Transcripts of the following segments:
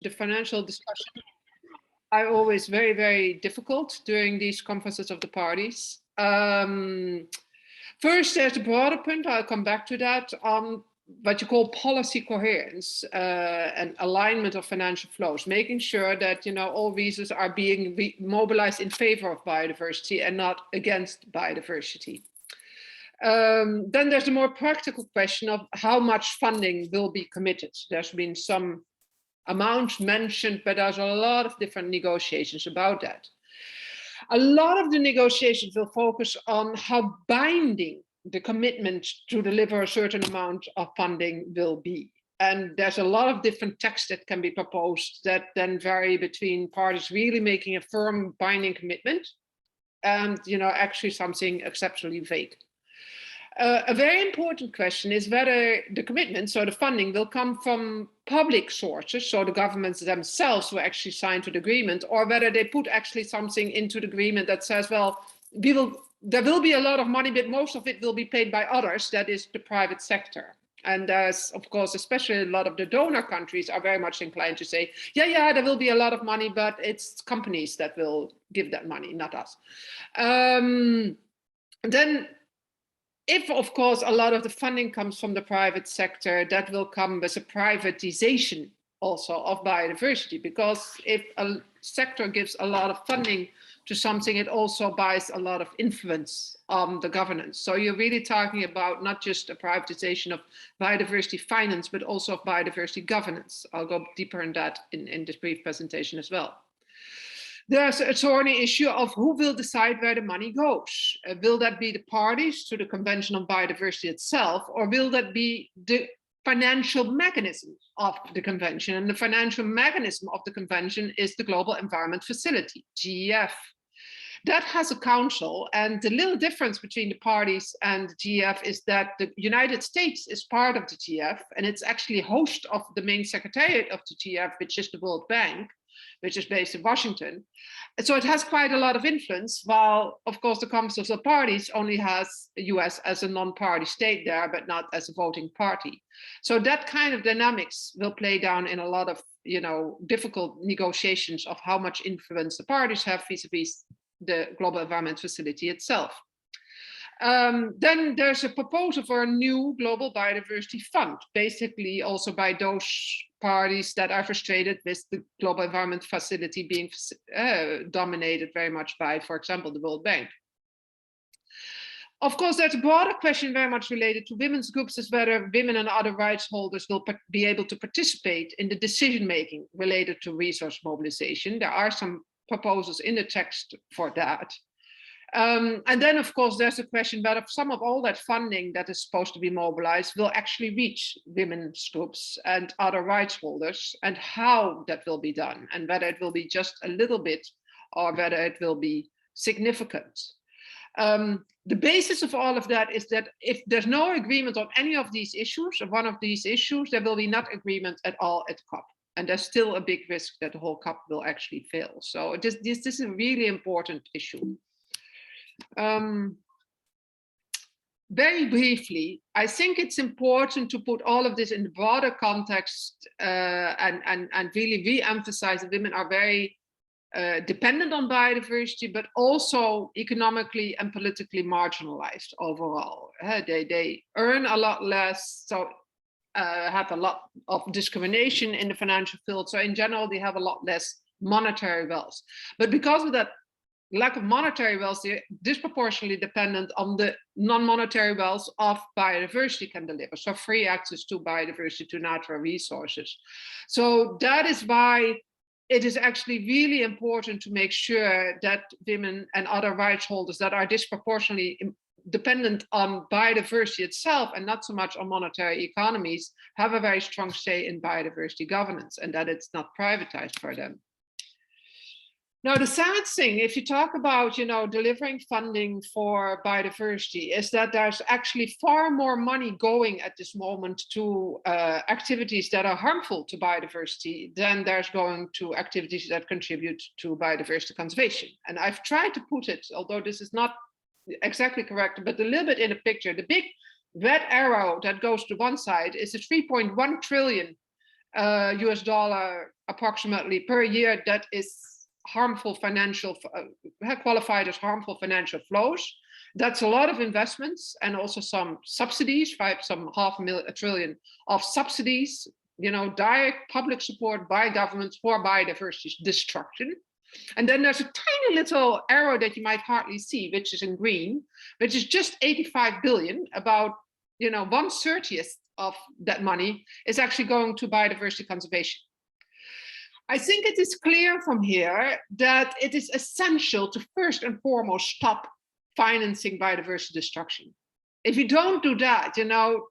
the financial discussion are always very, very difficult during these conferences of the parties. First, there's a broader point, I'll come back to that, on what you call policy coherence and alignment of financial flows, making sure that all resources are being mobilized in favor of biodiversity and not against biodiversity. Then there's the more practical question of how much funding will be committed. There's been some amount mentioned, but there's a lot of different negotiations about that. A lot of the negotiations will focus on how binding the commitment to deliver a certain amount of funding will be. And there's a lot of different texts that can be proposed that then vary between parties really making a firm binding commitment and actually something exceptionally vague. A very important question is whether the commitment, so the funding, will come from public sources, so the governments themselves who actually signed to the agreement, or whether they put actually something into the agreement that says, well, there will be a lot of money, but most of it will be paid by others, that is the private sector. And there's, of course, especially a lot of the donor countries are very much inclined to say, yeah, there will be a lot of money, but it's companies that will give that money, not us. Then, if, of course, a lot of the funding comes from the private sector, that will come with a privatization also of biodiversity, because if a sector gives a lot of funding to something, it also buys a lot of influence on the governance. So you're really talking about not just a privatization of biodiversity finance, but also of biodiversity governance. I'll go deeper in that in this brief presentation as well. There's a thorny issue of who will decide where the money goes. Will that be the parties to the Convention on Biodiversity itself, or will that be the financial mechanism of the convention? And the financial mechanism of the convention is the Global Environment Facility, GEF. That has a council, and the little difference between the parties and the GEF is that the United States is part of the GEF, and it's actually host of the main secretariat of the GEF, which is the World Bank, which is based in Washington. So it has quite a lot of influence, while, of course, the Council of the Parties only has the US as a non-party state there, but not as a voting party. So that kind of dynamics will play down in a lot of, difficult negotiations of how much influence the parties have vis-a-vis the Global Environment Facility itself. Then there's a proposal for a new global biodiversity fund, basically also by those parties that are frustrated with the Global Environment Facility being dominated very much by, for example, the World Bank. Of course, there's a broader question very much related to women's groups, is whether women and other rights holders will be able to participate in the decision-making related to resource mobilization. There are some proposals in the text for that. And then, of course, there's a question whether some of all that funding that is supposed to be mobilized will actually reach women's groups and other rights holders, and how that will be done, and whether it will be just a little bit or whether it will be significant. The basis of all of that is that if there's no agreement on any of these issues, or one of these issues, there will be not agreement at all at COP. And there's still a big risk that the whole COP will actually fail. So this is a really important issue. Very briefly, I think it's important to put all of this in the broader context and really re-emphasize that women are very dependent on biodiversity, but also economically and politically marginalized overall. They earn a lot less, so have a lot of discrimination in the financial field. So in general, they have a lot less monetary wealth. But because of that lack of monetary wealth, they're disproportionately dependent on the non-monetary wealth of biodiversity can deliver. So free access to biodiversity, to natural resources. So that is why it is actually really important to make sure that women and other rights holders that are disproportionately dependent on biodiversity itself and not so much on monetary economies have a very strong say in biodiversity governance, and that it's not privatized for them. Now, the sad thing, if you talk about, delivering funding for biodiversity, is that there's actually far more money going at this moment to activities that are harmful to biodiversity than there's going to activities that contribute to biodiversity conservation. And I've tried to put it, although this is not exactly correct, but a little bit in a picture. The big red arrow that goes to one side is a 3.1 trillion US dollar approximately per year that is harmful financial, qualified as harmful financial flows. That's a lot of investments and also some subsidies, some $500 billion of subsidies, direct public support by governments for biodiversity destruction. And then there's a tiny little arrow that you might hardly see, which is in green, which is just 85 billion, about 1/30 of that money is actually going to biodiversity conservation. I think it is clear from here that it is essential to first and foremost stop financing biodiversity destruction. If you don't do that,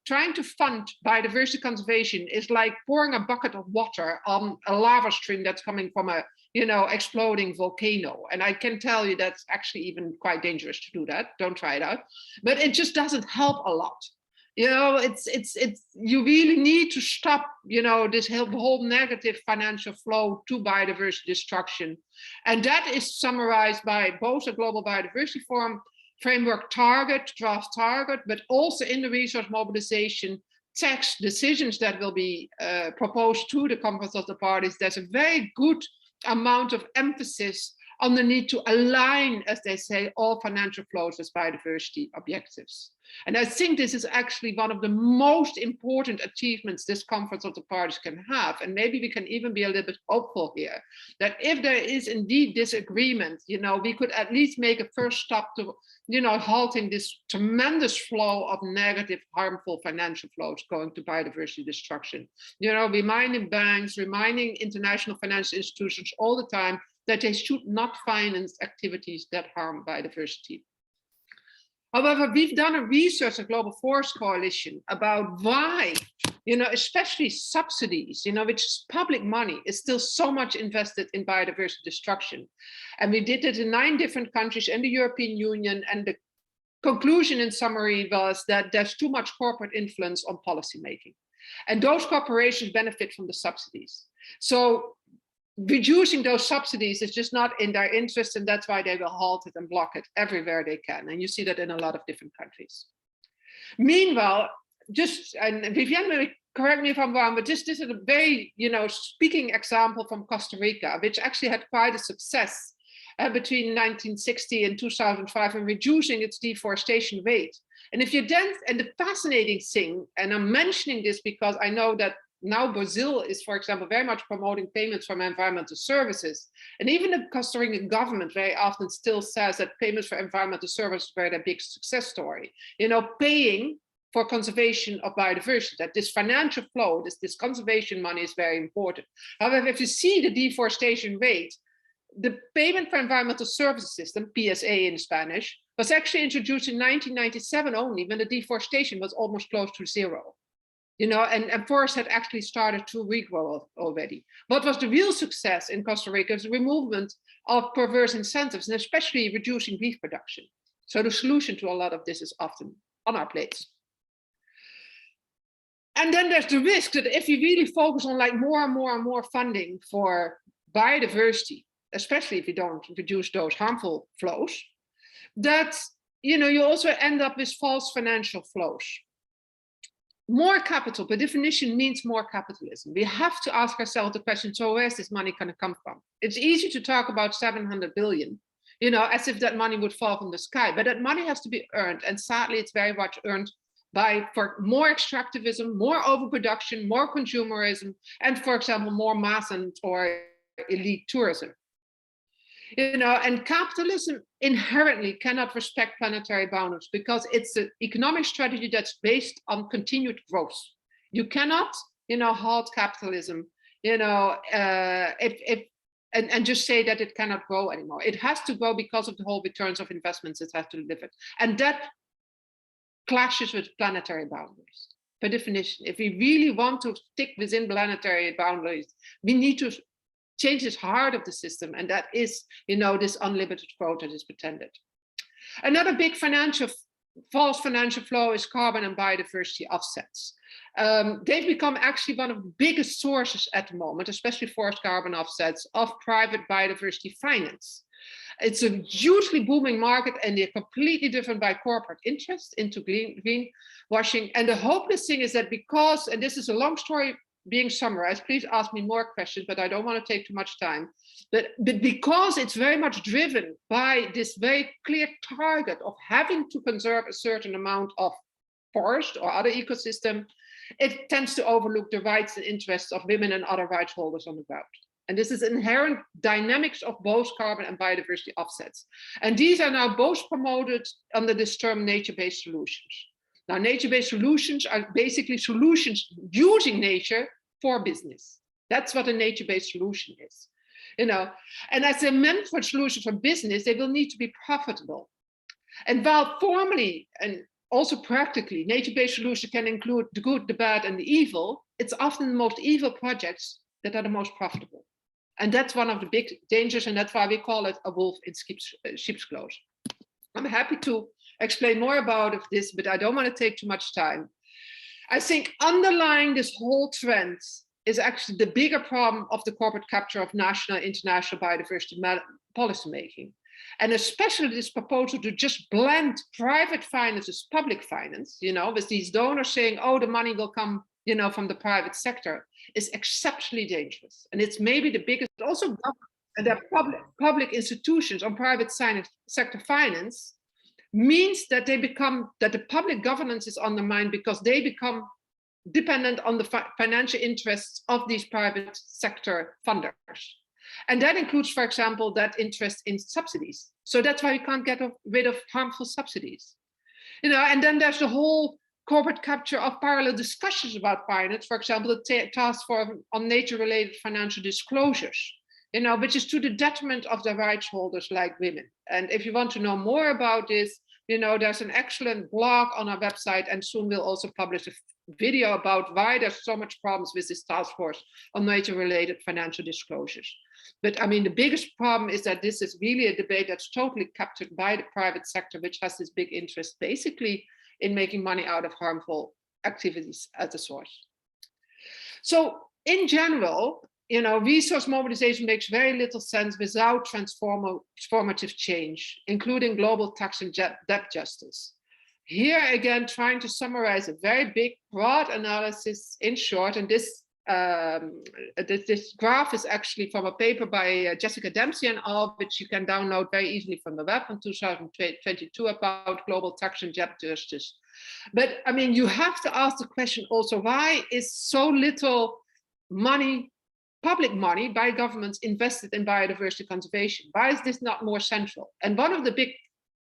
trying to fund biodiversity conservation is like pouring a bucket of water on a lava stream that's coming from a exploding volcano. And I can tell you that's actually even quite dangerous to do that. Don't try it out. But it just doesn't help a lot. You really need to stop, this whole negative financial flow to biodiversity destruction. And that is summarized by both a Global Biodiversity Forum framework draft target, but also in the resource mobilization text decisions that will be proposed to the Conference of the Parties. There's a very good amount of emphasis on the need to align, as they say, all financial flows with biodiversity objectives. And I think this is actually one of the most important achievements this Conference of the Parties can have. And maybe we can even be a little bit hopeful here that if there is indeed disagreement, we could at least make a first step to, halting this tremendous flow of negative, harmful financial flows going to biodiversity destruction. Reminding banks, reminding international financial institutions all the time that they should not finance activities that harm biodiversity. However, we've done a research at Global Forest Coalition about why, especially subsidies, which is public money, is still so much invested in biodiversity destruction. And we did it in 9 different countries and the European Union. And the conclusion in summary was that there's too much corporate influence on policymaking. And those corporations benefit from the subsidies. So reducing those subsidies is just not in their interest, and that's why they will halt it and block it everywhere they can. And you see that in a lot of different countries. Meanwhile, and Vivienne will correct me if I'm wrong, but this is a very, speaking example from Costa Rica, which actually had quite a success between 1960 and 2005 in reducing its deforestation rate. And if you then, and the fascinating thing, and I'm mentioning this because I know that now Brazil is, for example, very much promoting payments from environmental services. And even the Costa Rican government very often still says that payments for environmental services were their big success story. Paying for conservation of biodiversity, that this financial flow, this conservation money is very important. However, if you see the deforestation rate, the payment for environmental services system, PSA in Spanish, was actually introduced in 1997 only, when the deforestation was almost close to zero. And forests had actually started to regrow already. What was the real success in Costa Rica is the removal of perverse incentives, and especially reducing beef production. So the solution to a lot of this is often on our plates. And then there's the risk that if you really focus on more and more funding for biodiversity, especially if you don't reduce those harmful flows, that you also end up with false financial flows. More capital, by definition, means more capitalism. We have to ask ourselves the question, so where's this money going to come from? It's easy to talk about 700 billion, as if that money would fall from the sky, but that money has to be earned. And sadly, it's very much earned for more extractivism, more overproduction, more consumerism, and, for example, more mass or elite tourism. And capitalism inherently cannot respect planetary boundaries because it's an economic strategy that's based on continued growth. You cannot, halt capitalism, and just say that it cannot grow anymore. It has to grow because of the whole returns of investments it has to deliver. And that clashes with planetary boundaries. By definition, if we really want to stick within planetary boundaries, we need to change this heart of the system, and that is, this unlimited growth that is pretended. Another big false financial flow is carbon and biodiversity offsets. They've become actually one of the biggest sources at the moment, especially forest carbon offsets, of private biodiversity finance. It's a hugely booming market, and they're completely driven by corporate interest into greenwashing. And the hopeless thing is that because, and this is a long story, being summarized. Please ask me more questions, but I don't want to take too much time. But because it's very much driven by this very clear target of having to conserve a certain amount of forest or other ecosystem, it tends to overlook the rights and interests of women and other rights holders on the ground. And this is inherent dynamics of both carbon and biodiversity offsets. And these are now both promoted under this term nature-based solutions. Now, nature-based solutions are basically solutions using nature for business. That's what a nature-based solution is. And as they're meant for solutions for business, they will need to be profitable. And while formally and also practically, nature-based solutions can include the good, the bad, and the evil, it's often the most evil projects that are the most profitable. And that's one of the big dangers, and that's why we call it a wolf in sheep's clothes. I'm happy to explain more about this, but I don't want to take too much time. I think underlying this whole trend is actually the bigger problem of the corporate capture of national and international biodiversity policymaking. And especially this proposal to just blend private finance with public finance, with these donors saying, oh, the money will come, from the private sector, is exceptionally dangerous. And it's maybe the biggest, but also that public institutions on private sector finance means that the public governance is undermined because they become dependent on the financial interests of these private sector funders. And that includes, for example, that interest in subsidies. So that's why we can't get rid of harmful subsidies. And then there's the whole corporate capture of parallel discussions about finance, for example, the task force on nature-related financial disclosures, which is to the detriment of the rights holders like women. And if you want to know more about this, there's an excellent blog on our website, and soon we'll also publish a video about why there's so much problems with this task force on nature-related financial disclosures. But I mean, the biggest problem is that this is really a debate that's totally captured by the private sector, which has this big interest basically in making money out of harmful activities at the source. So in general, resource mobilization makes very little sense without transformative change, including global tax and debt justice. Here again, trying to summarize a very big, broad analysis in short, and this graph is actually from a paper by Jessica Dempsey and al., which you can download very easily from the web in 2022 about global tax and debt justice. But I mean, you have to ask the question also, why is so little money, public money by governments invested in biodiversity conservation? Why is this not more central? And one of the big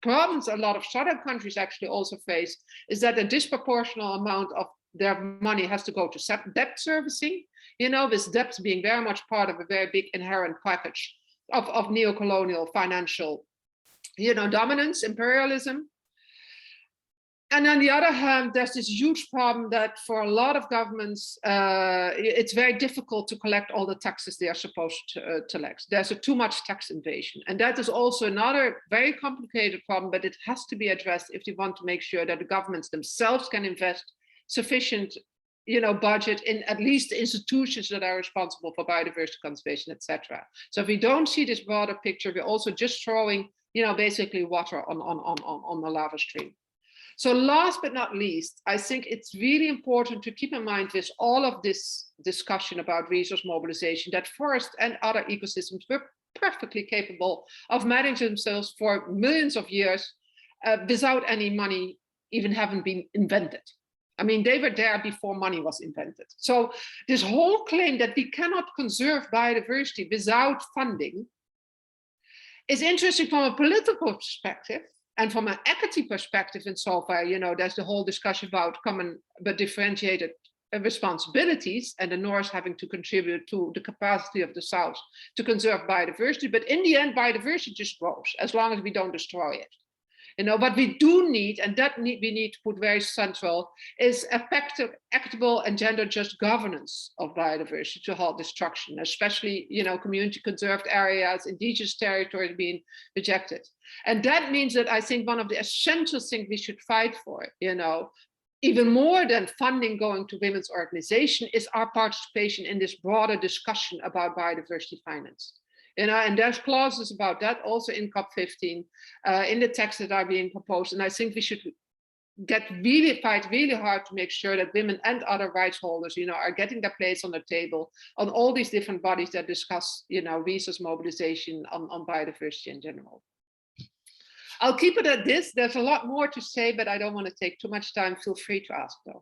problems a lot of southern countries actually also face is that a disproportionate amount of their money has to go to debt servicing, with debts being very much part of a very big inherent package of neo-colonial financial, dominance, imperialism. And on the other hand, there's this huge problem that for a lot of governments, it's very difficult to collect all the taxes they are supposed to collect. There's too much tax evasion. And that is also another very complicated problem, but it has to be addressed if you want to make sure that the governments themselves can invest sufficient budget in at least the institutions that are responsible for biodiversity conservation, etc. So if we don't see this broader picture, we're also just throwing, basically water on the lava stream. So last but not least, I think it's really important to keep in mind with all of this discussion about resource mobilization that forests and other ecosystems were perfectly capable of managing themselves for millions of years without any money even having been invented. I mean, they were there before money was invented. So this whole claim that we cannot conserve biodiversity without funding is interesting from a political perspective and from an equity perspective insofar, there's the whole discussion about common but differentiated responsibilities and the North having to contribute to the capacity of the South to conserve biodiversity. But in the end, biodiversity just grows as long as we don't destroy it. What we do need, and we need to put very central, is effective, equitable, and gender-just governance of biodiversity to halt destruction, especially, community-conserved areas, indigenous territories being rejected. And that means that I think one of the essential things we should fight for, even more than funding going to women's organization, is our participation in this broader discussion about biodiversity finance. And there's clauses about that also in COP15, in the texts that are being proposed. And I think we should fight really hard to make sure that women and other rights holders, are getting their place on the table on all these different bodies that discuss, resource mobilization on biodiversity in general. I'll keep it at this. There's a lot more to say, but I don't want to take too much time. Feel free to ask though.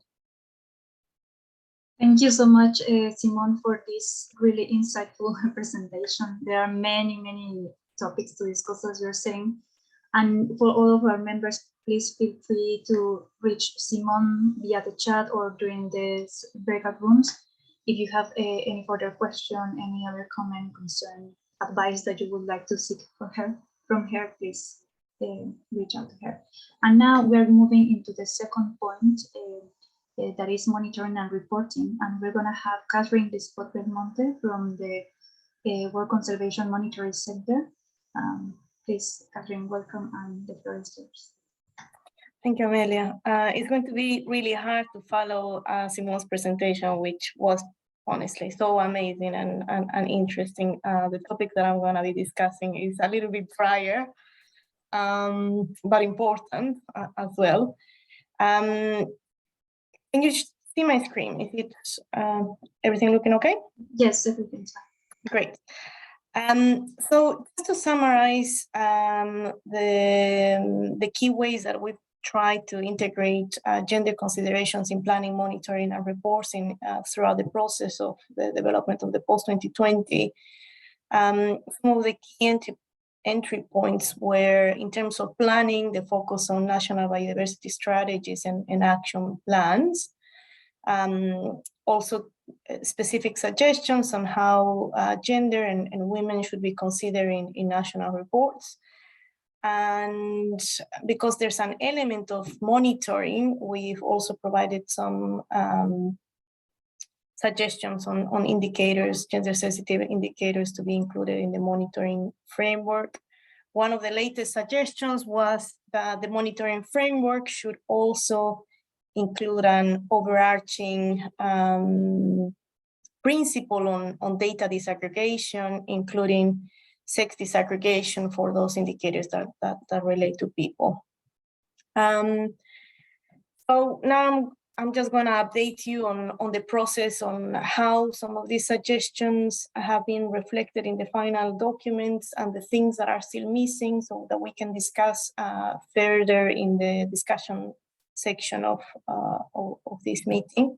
Thank you so much, Simone, for this really insightful presentation. There are many topics to discuss, as you're saying. And for all of our members, please feel free to reach Simone via the chat or during the breakout rooms. If you have any further question, any other comment, concern, advice that you would like to seek from her, please reach out to her. And now we're moving into the second point, that is monitoring and reporting. And we're going to have Katherine Despot-Belmonte from the World Conservation Monitoring Center. Please, Katherine, welcome, and the floor is yours. Thank you, Amelia. It's going to be really hard to follow Simone's presentation, which was honestly so amazing and interesting. The topic that I'm going to be discussing is a little bit drier, but important as well. Can you see my screen? Is it everything looking okay? Yes, everything's fine. Great. So just to summarize the key ways that we've tried to integrate gender considerations in planning, monitoring, and reporting throughout the process of the development of the post-2020, some of the key entry points were, in terms of planning, the focus on national biodiversity strategies and action plans. Also, specific suggestions on how gender and women should be considered in national reports. And because there's an element of monitoring, we've also provided some suggestions on indicators, gender sensitive indicators to be included in the monitoring framework. One of the latest suggestions was that the monitoring framework should also include an overarching principle on data disaggregation, including sex disaggregation for those indicators that relate to people. So now I'm just going to update you on the process, on how some of these suggestions have been reflected in the final documents and the things that are still missing, so that we can discuss further in the discussion section of this meeting.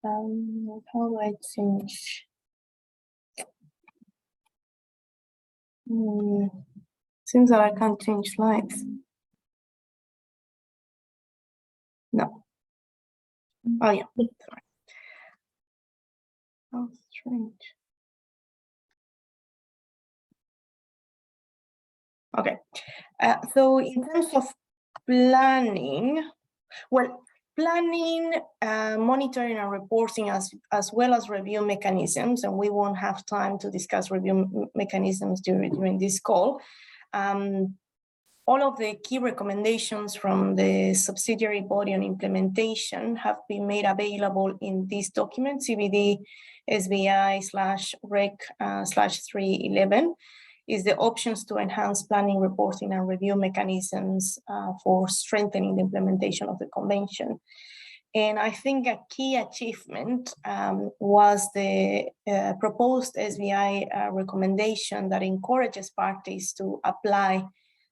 How do I change? Seems that I can't change slides. No. Oh yeah, sorry. How strange. Okay, so in terms of planning, well, planning, monitoring and reporting as well as review mechanisms, and we won't have time to discuss review mechanisms during this call. All of the key recommendations from the subsidiary body on implementation have been made available in this document, CBD SBI/REC/311, is the options to enhance planning, reporting, and review mechanisms for strengthening the implementation of the convention. And I think a key achievement was the proposed SBI recommendation that encourages parties to apply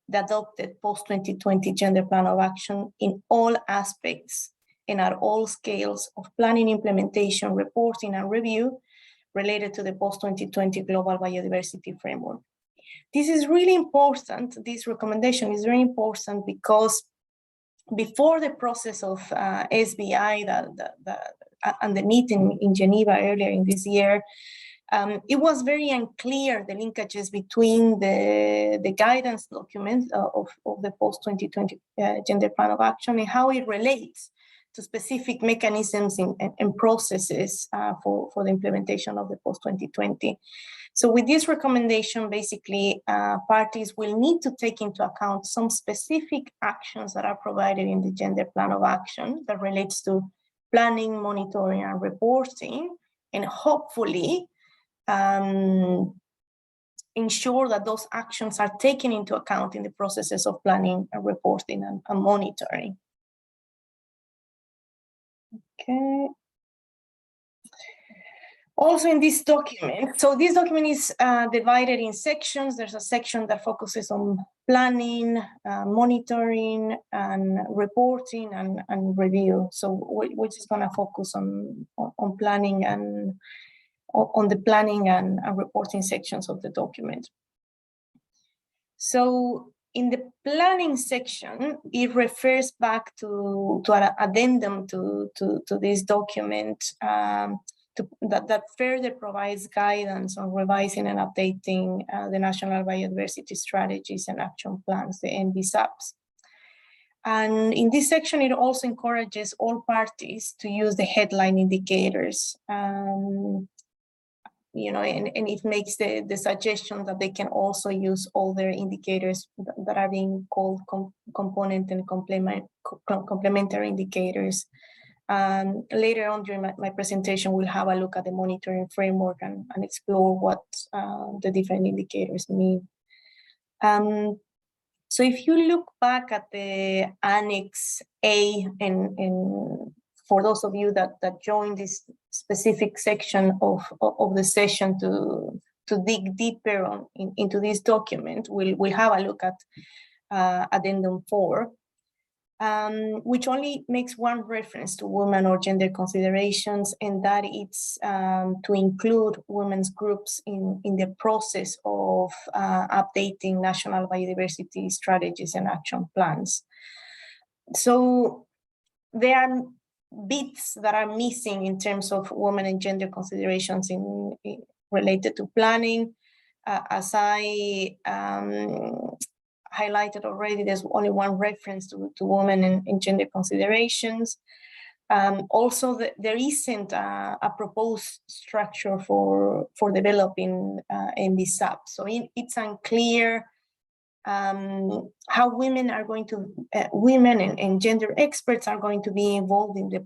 the adopted post-2020 gender plan of action in all aspects and at all scales of planning, implementation, reporting, and review related to the post-2020 global biodiversity framework. This is really important. This recommendation is very important because before the process of SBI and the meeting in Geneva earlier in this year, it was very unclear the linkages between the guidance document of the post-2020 gender plan of action and how it relates to specific mechanisms and processes for the implementation of the post-2020. So with this recommendation, basically, parties will need to take into account some specific actions that are provided in the gender plan of action that relates to planning, monitoring, and reporting, and hopefully, ensure that those actions are taken into account in the processes of planning and reporting and monitoring. Okay. Also in this document, so this document is divided in sections. There's a section that focuses on planning, monitoring, and reporting and review. So we're just going to focus on planning and on the planning and reporting sections of the document. So in the planning section, it refers back to an addendum to this document that further provides guidance on revising and updating the national biodiversity strategies and action plans, the NBSAPs. And in this section, it also encourages all parties to use the headline indicators. You know, and it makes the suggestion that they can also use all their indicators that are being called component and complementary indicators. Later on during my presentation, we'll have a look at the monitoring framework and explore what the different indicators mean. So if you look back at the Annex A, and for those of you that joined this specific section of the session to dig deeper into this document, we'll have a look at Addendum 4. Which only makes one reference to women or gender considerations, and that it's to include women's groups in the process of updating national biodiversity strategies and action plans. So there are bits that are missing in terms of women and gender considerations related to planning. As I highlighted already, there's only one reference to women and gender considerations. Also, there isn't a proposed structure for developing NBSAP. So it's unclear how women are going to, women and gender experts are going to be involved in the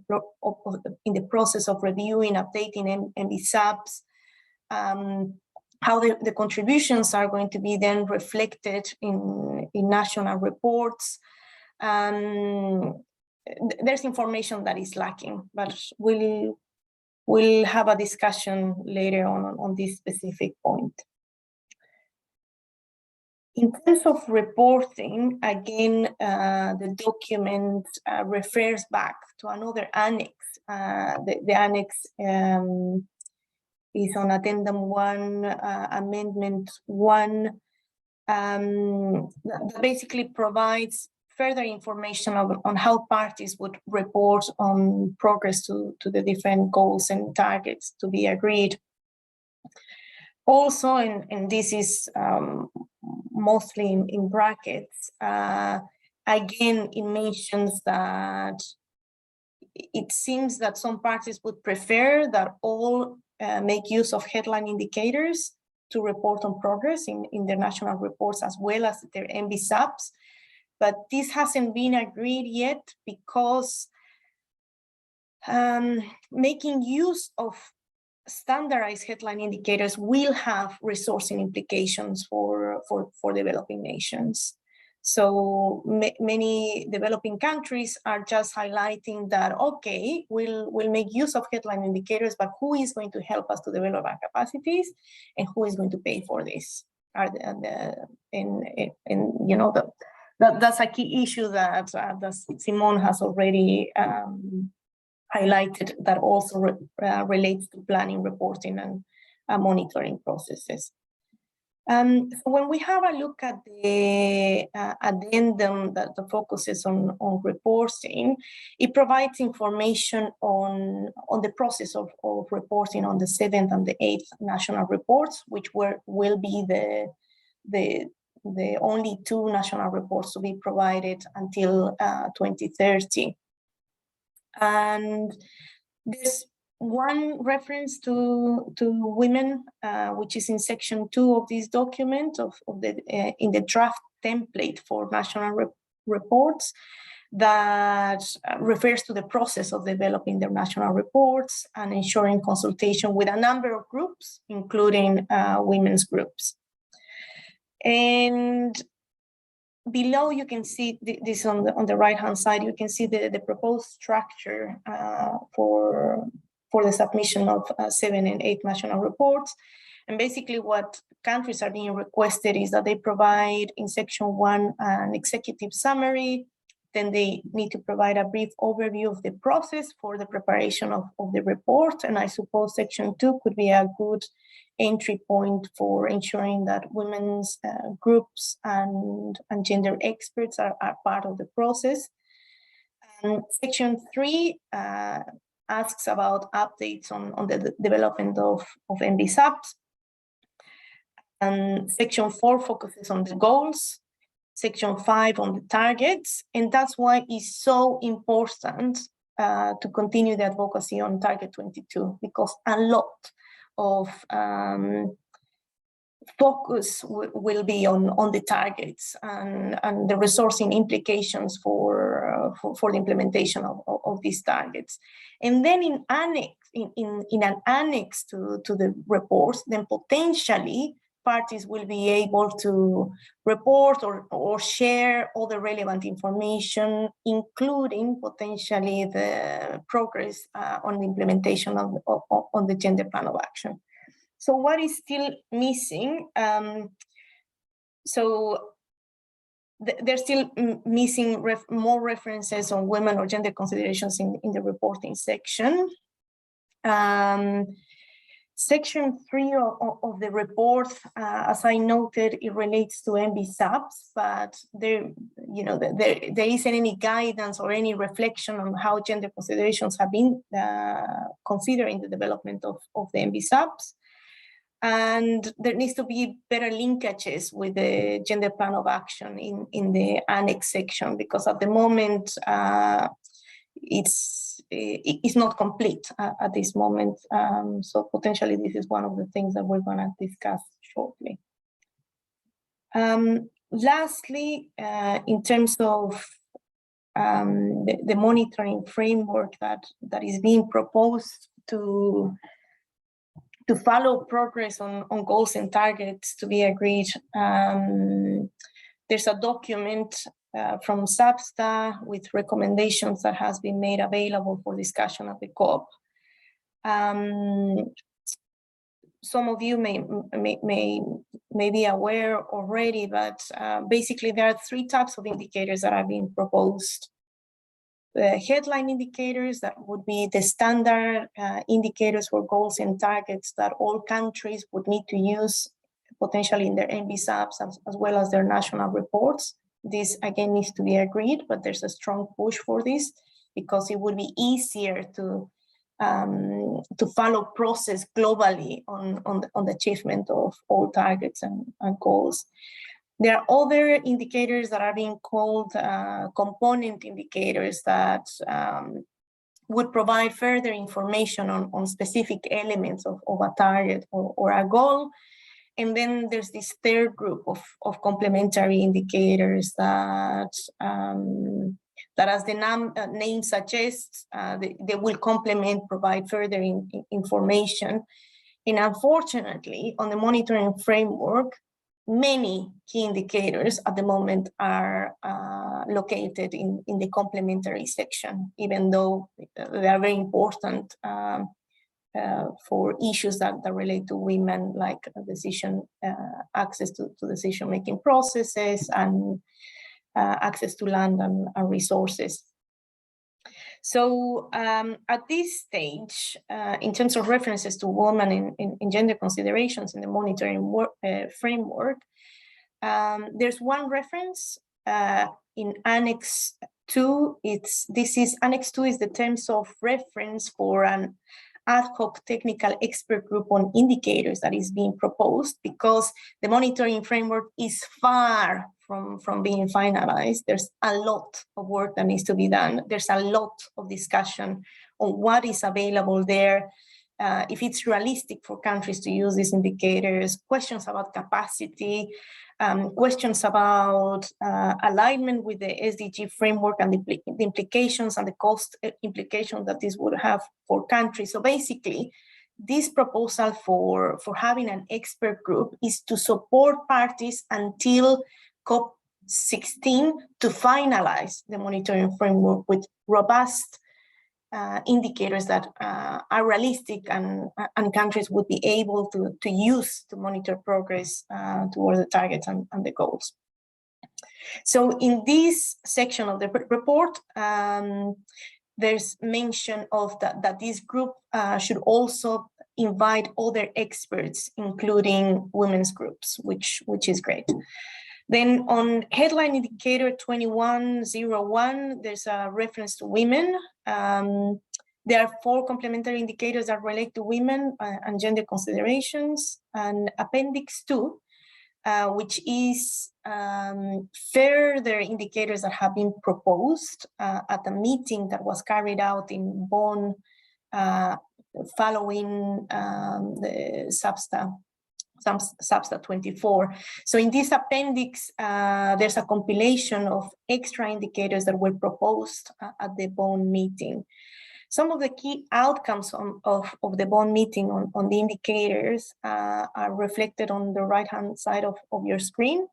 process of reviewing, updating NBSAPs. How the contributions are going to be then reflected in national reports. There's information that is lacking, but we'll have a discussion later on this specific point. In terms of reporting, again, the document refers back to another annex. The annex is on Addendum 1, Amendment 1, that basically provides further information on how parties would report on progress to the different goals and targets to be agreed. Also, and this is mostly in brackets, again, it mentions that it seems that some parties would prefer that all make use of headline indicators to report on progress in their national reports as well as their NBSAPs. But this hasn't been agreed yet because making use of standardized headline indicators will have resourcing implications for developing nations. So many developing countries are just highlighting that, okay, we'll make use of headline indicators, but who is going to help us to develop our capacities, and who is going to pay for this? You know, that's a key issue that Simone has already highlighted, that also relates to planning, reporting, and monitoring processes. So when we have a look at the addendum that focuses on reporting, it provides information on the process of reporting on the 7th and the 8th national reports, which will be the only 2 national reports to be provided until 2030. And there's one reference to women, which is in section 2 of this document in the draft template for national reports, that refers to the process of developing their national reports and ensuring consultation with a number of groups, including women's groups. And below, you can see this on the right-hand side. You can see the proposed structure for the submission of 7 and 8 national reports. And basically, what countries are being requested is that they provide in section 1 an executive summary. Then they need to provide a brief overview of the process for the preparation of the report. And I suppose section 2 could be a good entry point for ensuring that women's groups and gender experts are part of the process. And section 3 asks about updates on the development of MBSAPs. And section 4 focuses on the goals. Section 5 on the targets, and that's why it's so important to continue the advocacy on target 22, because a lot of focus will be on the targets and the resourcing implications for the implementation of these targets. And then in an annex to the report, then potentially parties will be able to report or share all the relevant information, including potentially the progress on the implementation on the gender plan of action. So what is still missing? There's still missing more references on women or gender considerations in the reporting section. Section 3 of the report, as I noted, it relates to MBSAPs, but there isn't any guidance or any reflection on how gender considerations have been considered in the development of the MBSAPs. And there needs to be better linkages with the gender plan of action in the annex section, because at the moment it's not complete at this moment. So potentially this is one of the things that we're going to discuss shortly. Lastly, in terms of the monitoring framework that is being proposed to follow progress on goals and targets to be agreed, there's a document from SABSTA with recommendations that has been made available for discussion at the COP. Some of you may be aware already, but basically there are 3 types of indicators that are being proposed. The headline indicators, that would be the standard indicators for goals and targets that all countries would need to use potentially in their MBSAPs as well as their national reports. This again needs to be agreed, but there's a strong push for this because it would be easier to follow process globally on the achievement of all targets and goals. There are other indicators that are being called component indicators that would provide further information on specific elements of a target or a goal. And then there's this third group of complementary indicators that as the name suggests, they will complement, provide further information. And unfortunately, on the monitoring framework, many key indicators at the moment are located in the complementary section, even though they are very important for issues that relate to women, like decision, access to decision-making processes and access to land and resources. So at this stage, in terms of references to women in gender considerations in the monitoring framework, there's one reference in Annex 2. Annex 2 is the terms of reference for an ad hoc technical expert group on indicators that is being proposed, because the monitoring framework is far from being finalized. There's a lot of work that needs to be done. There's a lot of discussion on what is available there, if it's realistic for countries to use these indicators, questions about capacity, questions about alignment with the SDG framework and the implications and the cost implications that this would have for countries. So basically, this proposal for having an expert group is to support parties until COP16 to finalize the monitoring framework with robust indicators that are realistic and countries would be able to use to monitor progress towards the targets and the goals. So in this section of the report, there's mention of that this group should also invite other experts, including women's groups, which is great. Then on headline indicator 2101, there's a reference to women. There are 4 complementary indicators that relate to women and gender considerations. And Appendix 2, which is further indicators that have been proposed at a meeting that was carried out in Bonn following the SABSTA 24. So in this appendix, there's a compilation of extra indicators that were proposed at the Bonn meeting. Some of the key outcomes of the Bonn meeting on the indicators are reflected on the right-hand side of your screen.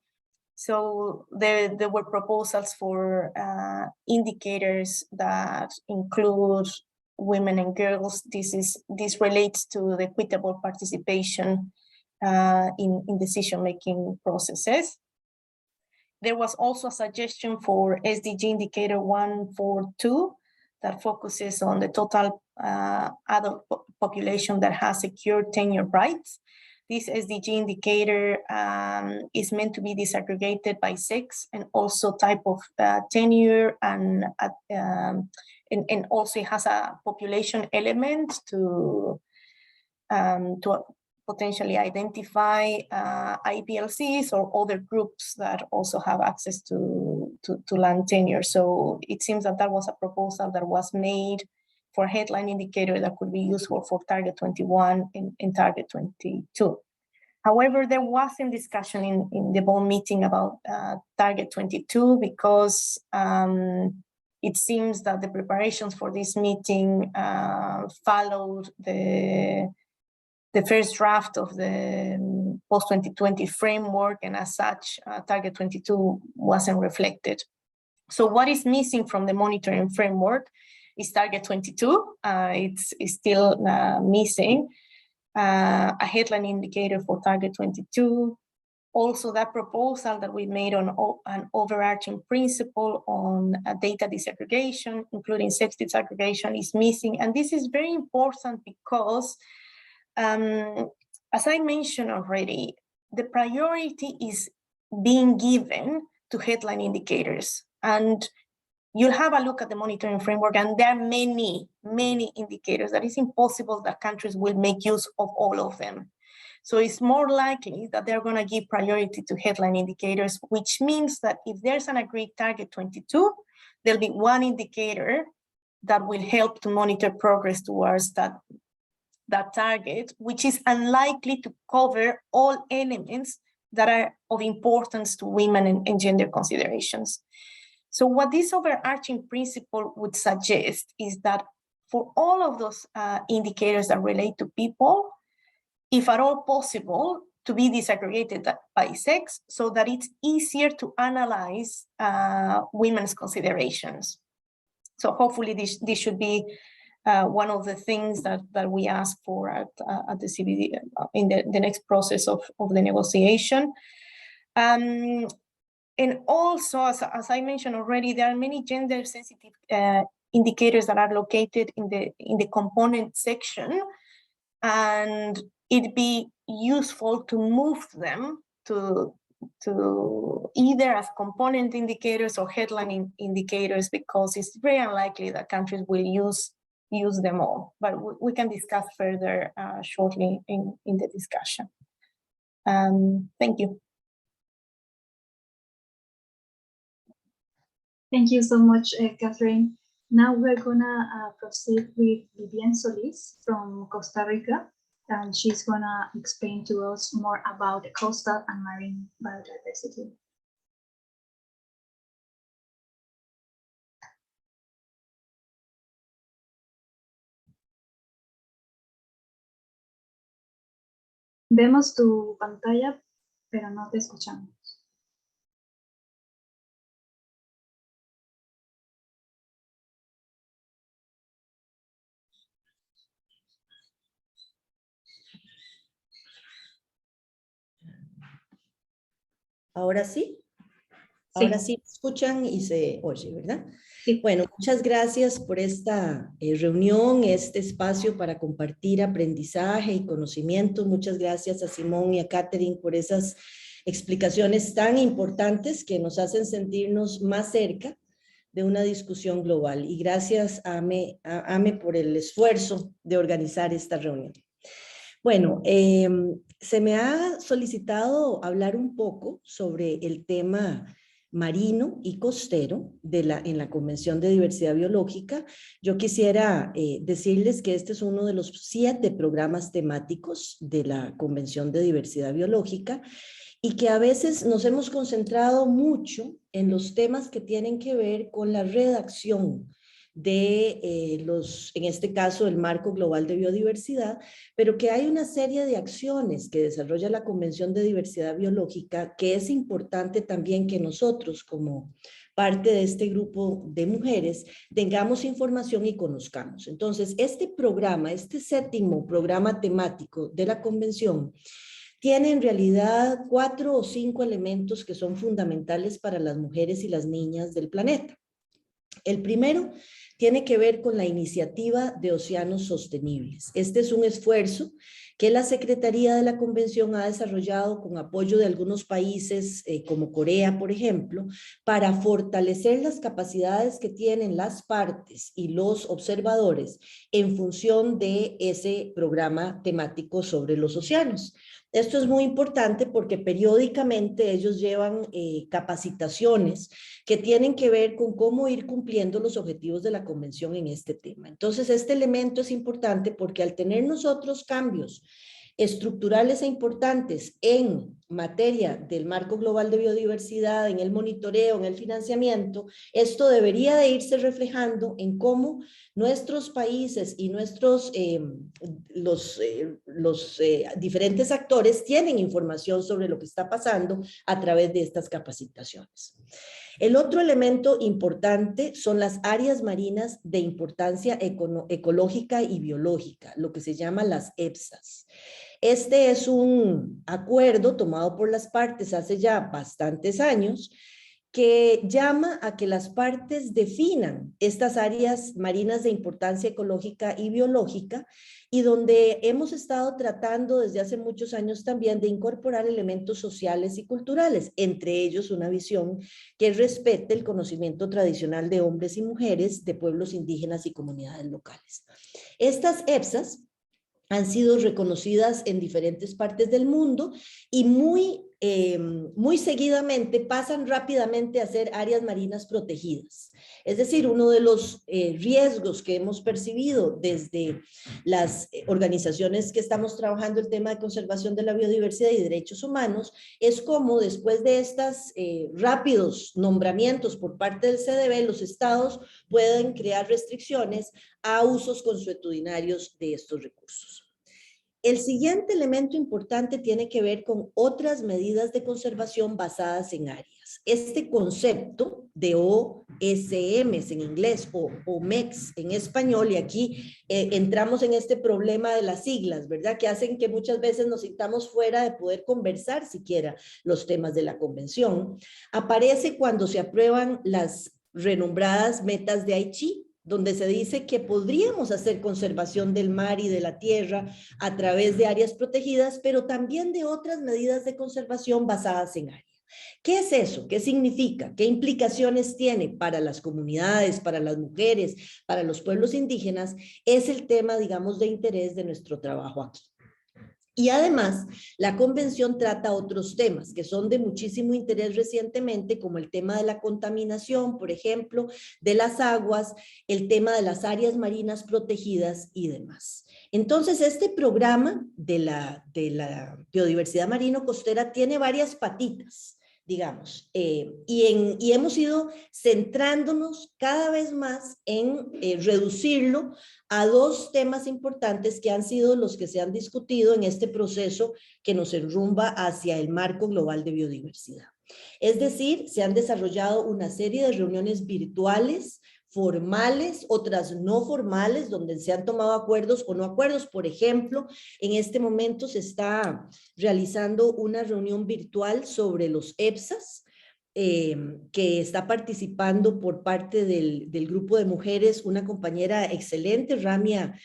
So there were proposals for indicators that include women and girls. This relates to the equitable participation in decision-making processes. There was also a suggestion for SDG indicator 142 that focuses on the total adult population that has secured tenure rights. This SDG indicator is meant to be disaggregated by sex and also type of tenure, and also it has a population element to potentially identify IPLCs or other groups that also have access to land tenure. So it seems that that was a proposal that was made for a headline indicator that could be useful for target 21 and target 22. However, there wasn't discussion in the Bonn meeting about target 22 because it seems that the preparations for this meeting followed the first draft of the post-2020 framework, and as such, target 22 wasn't reflected. So what is missing from the monitoring framework is target 22. It's still missing a headline indicator for target 22. Also, that proposal that we made on an overarching principle on data disaggregation, including sex disaggregation, is missing. And this is very important because as I mentioned already, the priority is being given to headline indicators. And you'll have a look at the monitoring framework, and there are many, many indicators that it's impossible that countries will make use of all of them. So it's more likely that they're going to give priority to headline indicators, which means that if there's an agreed target 22, there'll be one indicator that will help to monitor progress towards that target, which is unlikely to cover all elements that are of importance to women and gender considerations. So what this overarching principle would suggest is that for all of those indicators that relate to people, if at all possible, to be disaggregated by sex so that it's easier to analyze women's considerations. So hopefully this should be one of the things that we ask for at the CBD in the next process of the negotiation. And also, as I mentioned already, there are many gender sensitive indicators that are located in the component section, and it'd be useful to move them to either as component indicators or headline indicators, because it's very unlikely that countries will use them all. But we can discuss further shortly in the discussion. Thank you. Thank you so much, Katherine. Now we're gonna proceed with Vivienne Solis from Costa Rica, and she's gonna explain to us more about the coastal and marine biodiversity. Vemos tu pantalla, pero no te escuchamos. ¿Ahora sí? Ahora sí escuchan y se oye, ¿verdad? Sí. Bueno, muchas gracias por esta reunión, este espacio para compartir aprendizaje y conocimiento. Muchas gracias a Simone y a Katherine por esas explicaciones tan importantes que nos hacen sentirnos más cerca de una discusión global. Y gracias a Ame por el esfuerzo de organizar esta reunión. Bueno, se me ha solicitado hablar un poco sobre el tema marino y costero en la Convención de Diversidad Biológica. Yo quisiera decirles que este es uno de los 7 programas temáticos de la Convención de Diversidad Biológica y que a veces nos hemos concentrado mucho en los temas que tienen que ver con la redacción de en este caso, el marco global de biodiversidad, pero que hay una serie de acciones que desarrolla la Convención de Diversidad Biológica que es importante también que nosotros, como parte de este grupo de mujeres, tengamos información y conozcamos. Entonces, este programa, este 7º programa temático de la Convención, tiene en realidad 4 o 5 elementos que son fundamentales para las mujeres y las niñas del planeta. El primero tiene que ver con la iniciativa de océanos sostenibles. Este es un esfuerzo que la Secretaría de la Convención ha desarrollado con apoyo de algunos países como Corea, por ejemplo, para fortalecer las capacidades que tienen las partes y los observadores en función de ese programa temático sobre los océanos. Esto es muy importante porque periódicamente ellos llevan capacitaciones que tienen que ver con cómo ir cumpliendo los objetivos de la Convención en este tema. Entonces, este elemento es importante porque al tener nosotros cambios estructurales e importantes en materia del marco global de biodiversidad, en el monitoreo, en el financiamiento, esto debería de irse reflejando en cómo nuestros países y nuestros, los diferentes actores tienen información sobre lo que está pasando a través de estas capacitaciones. El otro elemento importante son las áreas marinas de importancia ecológica y biológica, lo que se llama las EPSAs. Este es un acuerdo tomado por las partes hace ya bastantes años que llama a que las partes definan estas áreas marinas de importancia ecológica y biológica y donde hemos estado tratando desde hace muchos años también de incorporar elementos sociales y culturales, entre ellos una visión que respete el conocimiento tradicional de hombres y mujeres, de pueblos indígenas y comunidades locales. Estas EPSAs han sido reconocidas en diferentes partes del mundo y muy seguidamente pasan rápidamente a ser áreas marinas protegidas. Es decir, uno de los riesgos que hemos percibido desde las organizaciones que estamos trabajando el tema de conservación de la biodiversidad y derechos humanos es cómo después de estos rápidos nombramientos por parte del CDB, los estados pueden crear restricciones a usos consuetudinarios de estos recursos. El siguiente elemento importante tiene que ver con otras medidas de conservación basadas en áreas. Este concepto de OSMs en inglés o OMEX en español, y aquí entramos en este problema de las siglas, ¿verdad? Que hacen que muchas veces nos sintamos fuera de poder conversar siquiera los temas de la convención. Aparece cuando se aprueban las renombradas metas de Aichi, donde se dice que podríamos hacer conservación del mar y de la tierra a través de áreas protegidas, pero también de otras medidas de conservación basadas en área. ¿Qué es eso? ¿Qué significa? ¿Qué implicaciones tiene para las comunidades, para las mujeres, para los pueblos indígenas? Es el tema, digamos, de interés de nuestro trabajo aquí. Y además, la convención trata otros temas que son de muchísimo interés recientemente, como el tema de la contaminación, por ejemplo, de las aguas, el tema de las áreas marinas protegidas y demás. Entonces, este programa de la biodiversidad marino-costera tiene varias patitas, digamos, y hemos ido centrándonos cada vez más en reducirlo a dos temas importantes que han sido los que se han discutido en este proceso que nos enrumba hacia el marco global de biodiversidad. Es decir, se han desarrollado una serie de reuniones virtuales, formales, otras no formales, donde se han tomado acuerdos o no acuerdos. Por ejemplo, en este momento se está realizando una reunión virtual sobre los EPSAs, que está participando por parte del grupo de mujeres una compañera excelente, Ramia,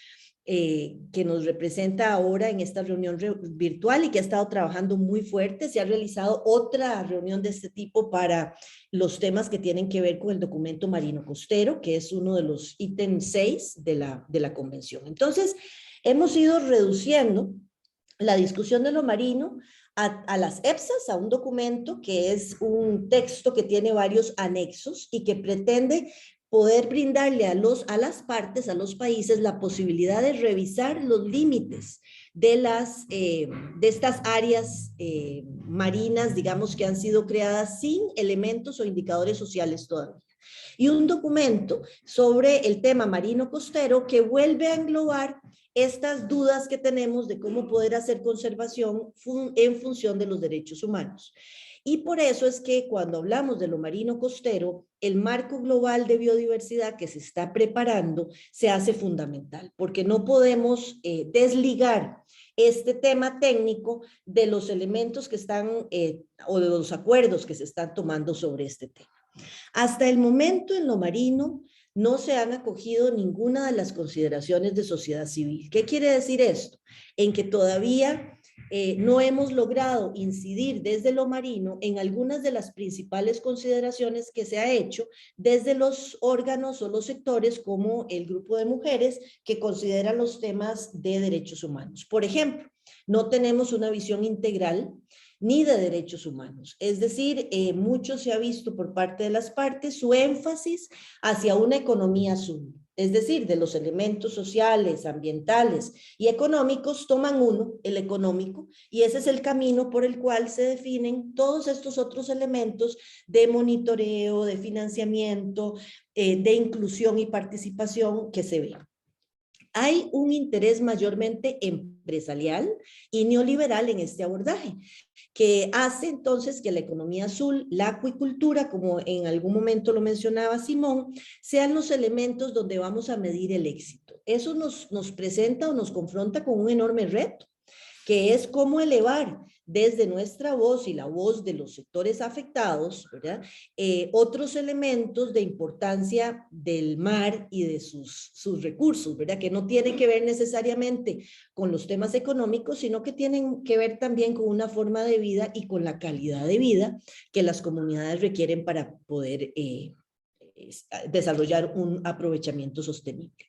que nos representa ahora en esta reunión virtual y que ha estado trabajando muy fuerte. Se ha realizado otra reunión de este tipo para los temas que tienen que ver con el documento marino costero, que es uno de los ítems 6 de la convención. Entonces, hemos ido reduciendo la discusión de lo marino a las EPSAs, a un documento que es un texto que tiene varios anexos y que pretende poder brindarle a las partes, a los países, la posibilidad de revisar los límites de estas áreas marinas, digamos, que han sido creadas sin elementos o indicadores sociales todavía. Y un documento sobre el tema marino costero que vuelve a englobar estas dudas que tenemos de cómo poder hacer conservación en función de los derechos humanos. Y por eso es que cuando hablamos de lo marino costero, el marco global de biodiversidad que se está preparando se hace fundamental, porque no podemos desligar este tema técnico de los elementos que están o de los acuerdos que se están tomando sobre este tema. Hasta el momento en lo marino no se han acogido ninguna de las consideraciones de sociedad civil. ¿Qué quiere decir esto? En que todavía no hemos logrado incidir desde lo marino en algunas de las principales consideraciones que se ha hecho desde los órganos o los sectores como el grupo de mujeres que consideran los temas de derechos humanos. Por ejemplo, no tenemos una visión integral ni de derechos humanos. Es decir, mucho se ha visto por parte de las partes su énfasis hacia una economía azul. Es decir, de los elementos sociales, ambientales y económicos, toman uno, el económico, y ese es el camino por el cual se definen todos estos otros elementos de monitoreo, de financiamiento, de inclusión y participación que se ven. Hay un interés mayormente empresarial y neoliberal en este abordaje, que hace entonces que la economía azul, la acuicultura, como en algún momento lo mencionaba Simone, sean los elementos donde vamos a medir el éxito. Eso nos presenta o nos confronta con un enorme reto, que es cómo elevar desde nuestra voz y la voz de los sectores afectados, ¿verdad? Otros elementos de importancia del mar y de sus recursos, ¿verdad? Que no tienen que ver necesariamente con los temas económicos, sino que tienen que ver también con una forma de vida y con la calidad de vida que las comunidades requieren para poder desarrollar un aprovechamiento sostenible.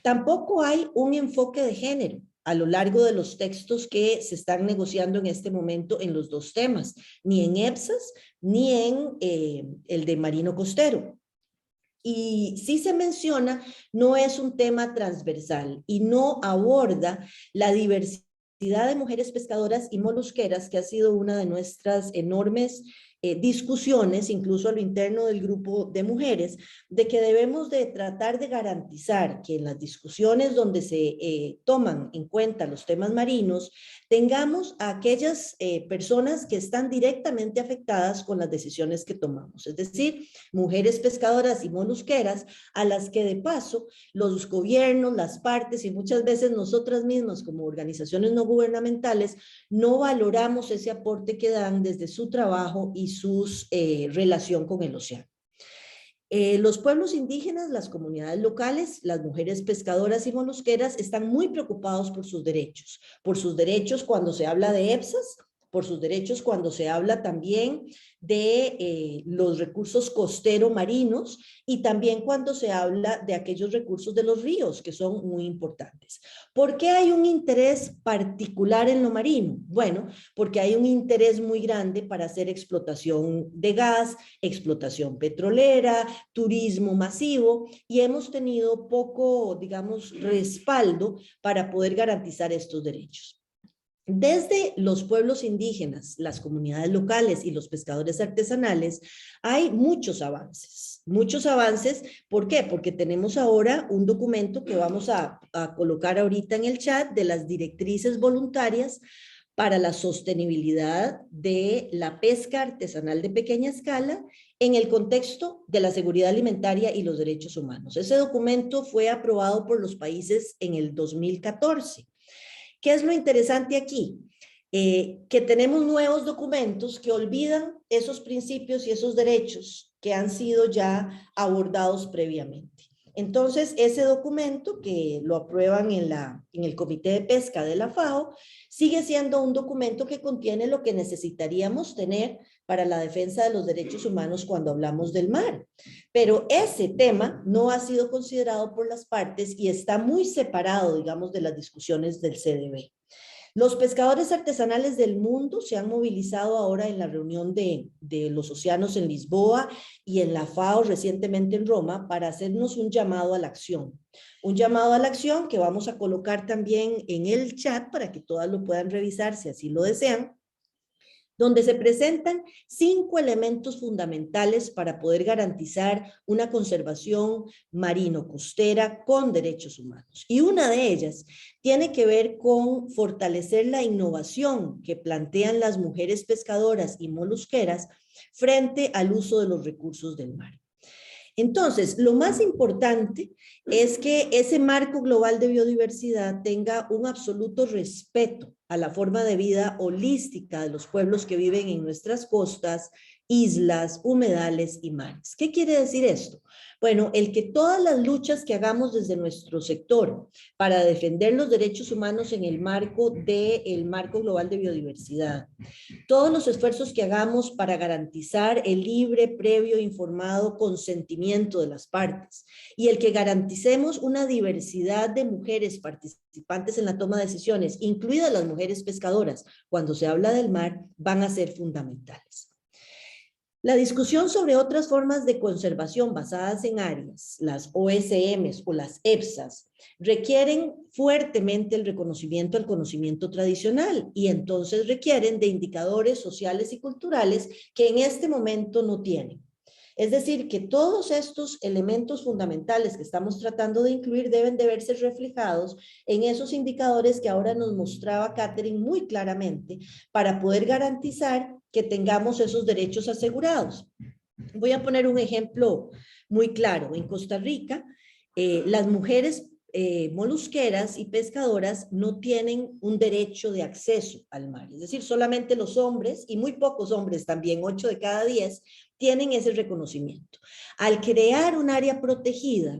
Tampoco hay un enfoque de género a lo largo de los textos que se están negociando en este momento en los dos temas, ni en EPSAS ni en el de marino costero. Y si se menciona, no es un tema transversal y no aborda la diversidad de mujeres pescadoras y molusqueras, que ha sido una de nuestras enormes discusiones, incluso a lo interno del grupo de mujeres, de que debemos de tratar de garantizar que en las discusiones donde se toman en cuenta los temas marinos, tengamos a aquellas personas que están directamente afectadas con las decisiones que tomamos, es decir, mujeres pescadoras y molusqueras, a las que de paso los gobiernos, las partes y muchas veces nosotras mismas como organizaciones no gubernamentales no valoramos ese aporte que dan desde su trabajo y su relación con el océano. Los pueblos indígenas, las comunidades locales, las mujeres pescadoras y molusqueras están muy preocupados por sus derechos cuando se habla de EPSAS, por sus derechos cuando se habla también de los recursos costero marinos y también cuando se habla de aquellos recursos de los ríos que son muy importantes. ¿Por qué hay un interés particular en lo marino? Bueno, porque hay un interés muy grande para hacer explotación de gas, explotación petrolera, turismo masivo, y hemos tenido poco, digamos, respaldo para poder garantizar estos derechos. Desde los pueblos indígenas, las comunidades locales y los pescadores artesanales, hay muchos avances. Muchos avances, ¿por qué? Porque tenemos ahora un documento que vamos a colocar ahorita en el chat de las directrices voluntarias para la sostenibilidad de la pesca artesanal de pequeña escala en el contexto de la seguridad alimentaria y los derechos humanos. Ese documento fue aprobado por los países en el 2014. ¿Qué es lo interesante aquí? Que tenemos nuevos documentos que olvidan esos principios y esos derechos que han sido ya abordados previamente. Entonces, ese documento que lo aprueban en el Comité de Pesca de la FAO, sigue siendo un documento que contiene lo que necesitaríamos tener para la defensa de los derechos humanos cuando hablamos del mar. Pero ese tema no ha sido considerado por las partes y está muy separado, digamos, de las discusiones del CDB. Los pescadores artesanales del mundo se han movilizado ahora en la reunión de los océanos en Lisboa y en la FAO recientemente en Roma para hacernos un llamado a la acción. Un llamado a la acción que vamos a colocar también en el chat para que todas lo puedan revisar si así lo desean, donde se presentan 5 elementos fundamentales para poder garantizar una conservación marino-costera con derechos humanos. Y una de ellas tiene que ver con fortalecer la innovación que plantean las mujeres pescadoras y molusqueras frente al uso de los recursos del mar. Entonces, lo más importante es que ese marco global de biodiversidad tenga un absoluto respeto a la forma de vida holística de los pueblos que viven en nuestras costas, islas, humedales y mares. ¿Qué quiere decir esto? Bueno, el que todas las luchas que hagamos desde nuestro sector para defender los derechos humanos en el marco del marco global de biodiversidad, todos los esfuerzos que hagamos para garantizar el libre, previo, informado consentimiento de las partes y el que garanticemos una diversidad de mujeres participantes en la toma de decisiones, incluidas las mujeres pescadoras, cuando se habla del mar, van a ser fundamentales. La discusión sobre otras formas de conservación basadas en áreas, las OSMs o las EPSAs, requieren fuertemente el reconocimiento al conocimiento tradicional y entonces requieren de indicadores sociales y culturales que en este momento no tienen. Es decir, que todos estos elementos fundamentales que estamos tratando de incluir deben de verse reflejados en esos indicadores que ahora nos mostraba Katherine muy claramente para poder garantizar que tengamos esos derechos asegurados. Voy a poner un ejemplo muy claro. En Costa Rica, las mujeres molusqueras y pescadoras no tienen un derecho de acceso al mar. Es decir, solamente los hombres, y muy pocos hombres también, 8 de cada 10, tienen ese reconocimiento. Al crear un área protegida,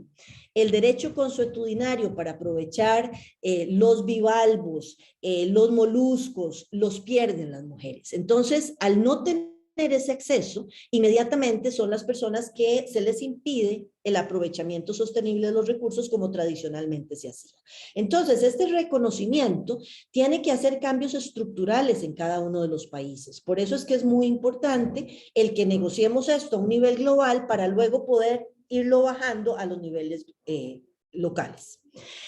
el derecho consuetudinario para aprovechar los bivalvos, los moluscos, los pierden las mujeres. Entonces, al no tener ese acceso, inmediatamente son las personas que se les impide el aprovechamiento sostenible de los recursos como tradicionalmente se hacía. Entonces, este reconocimiento tiene que hacer cambios estructurales en cada uno de los países. Por eso es que es muy importante el que negociemos esto a un nivel global para luego poder irlo bajando a los niveles locales.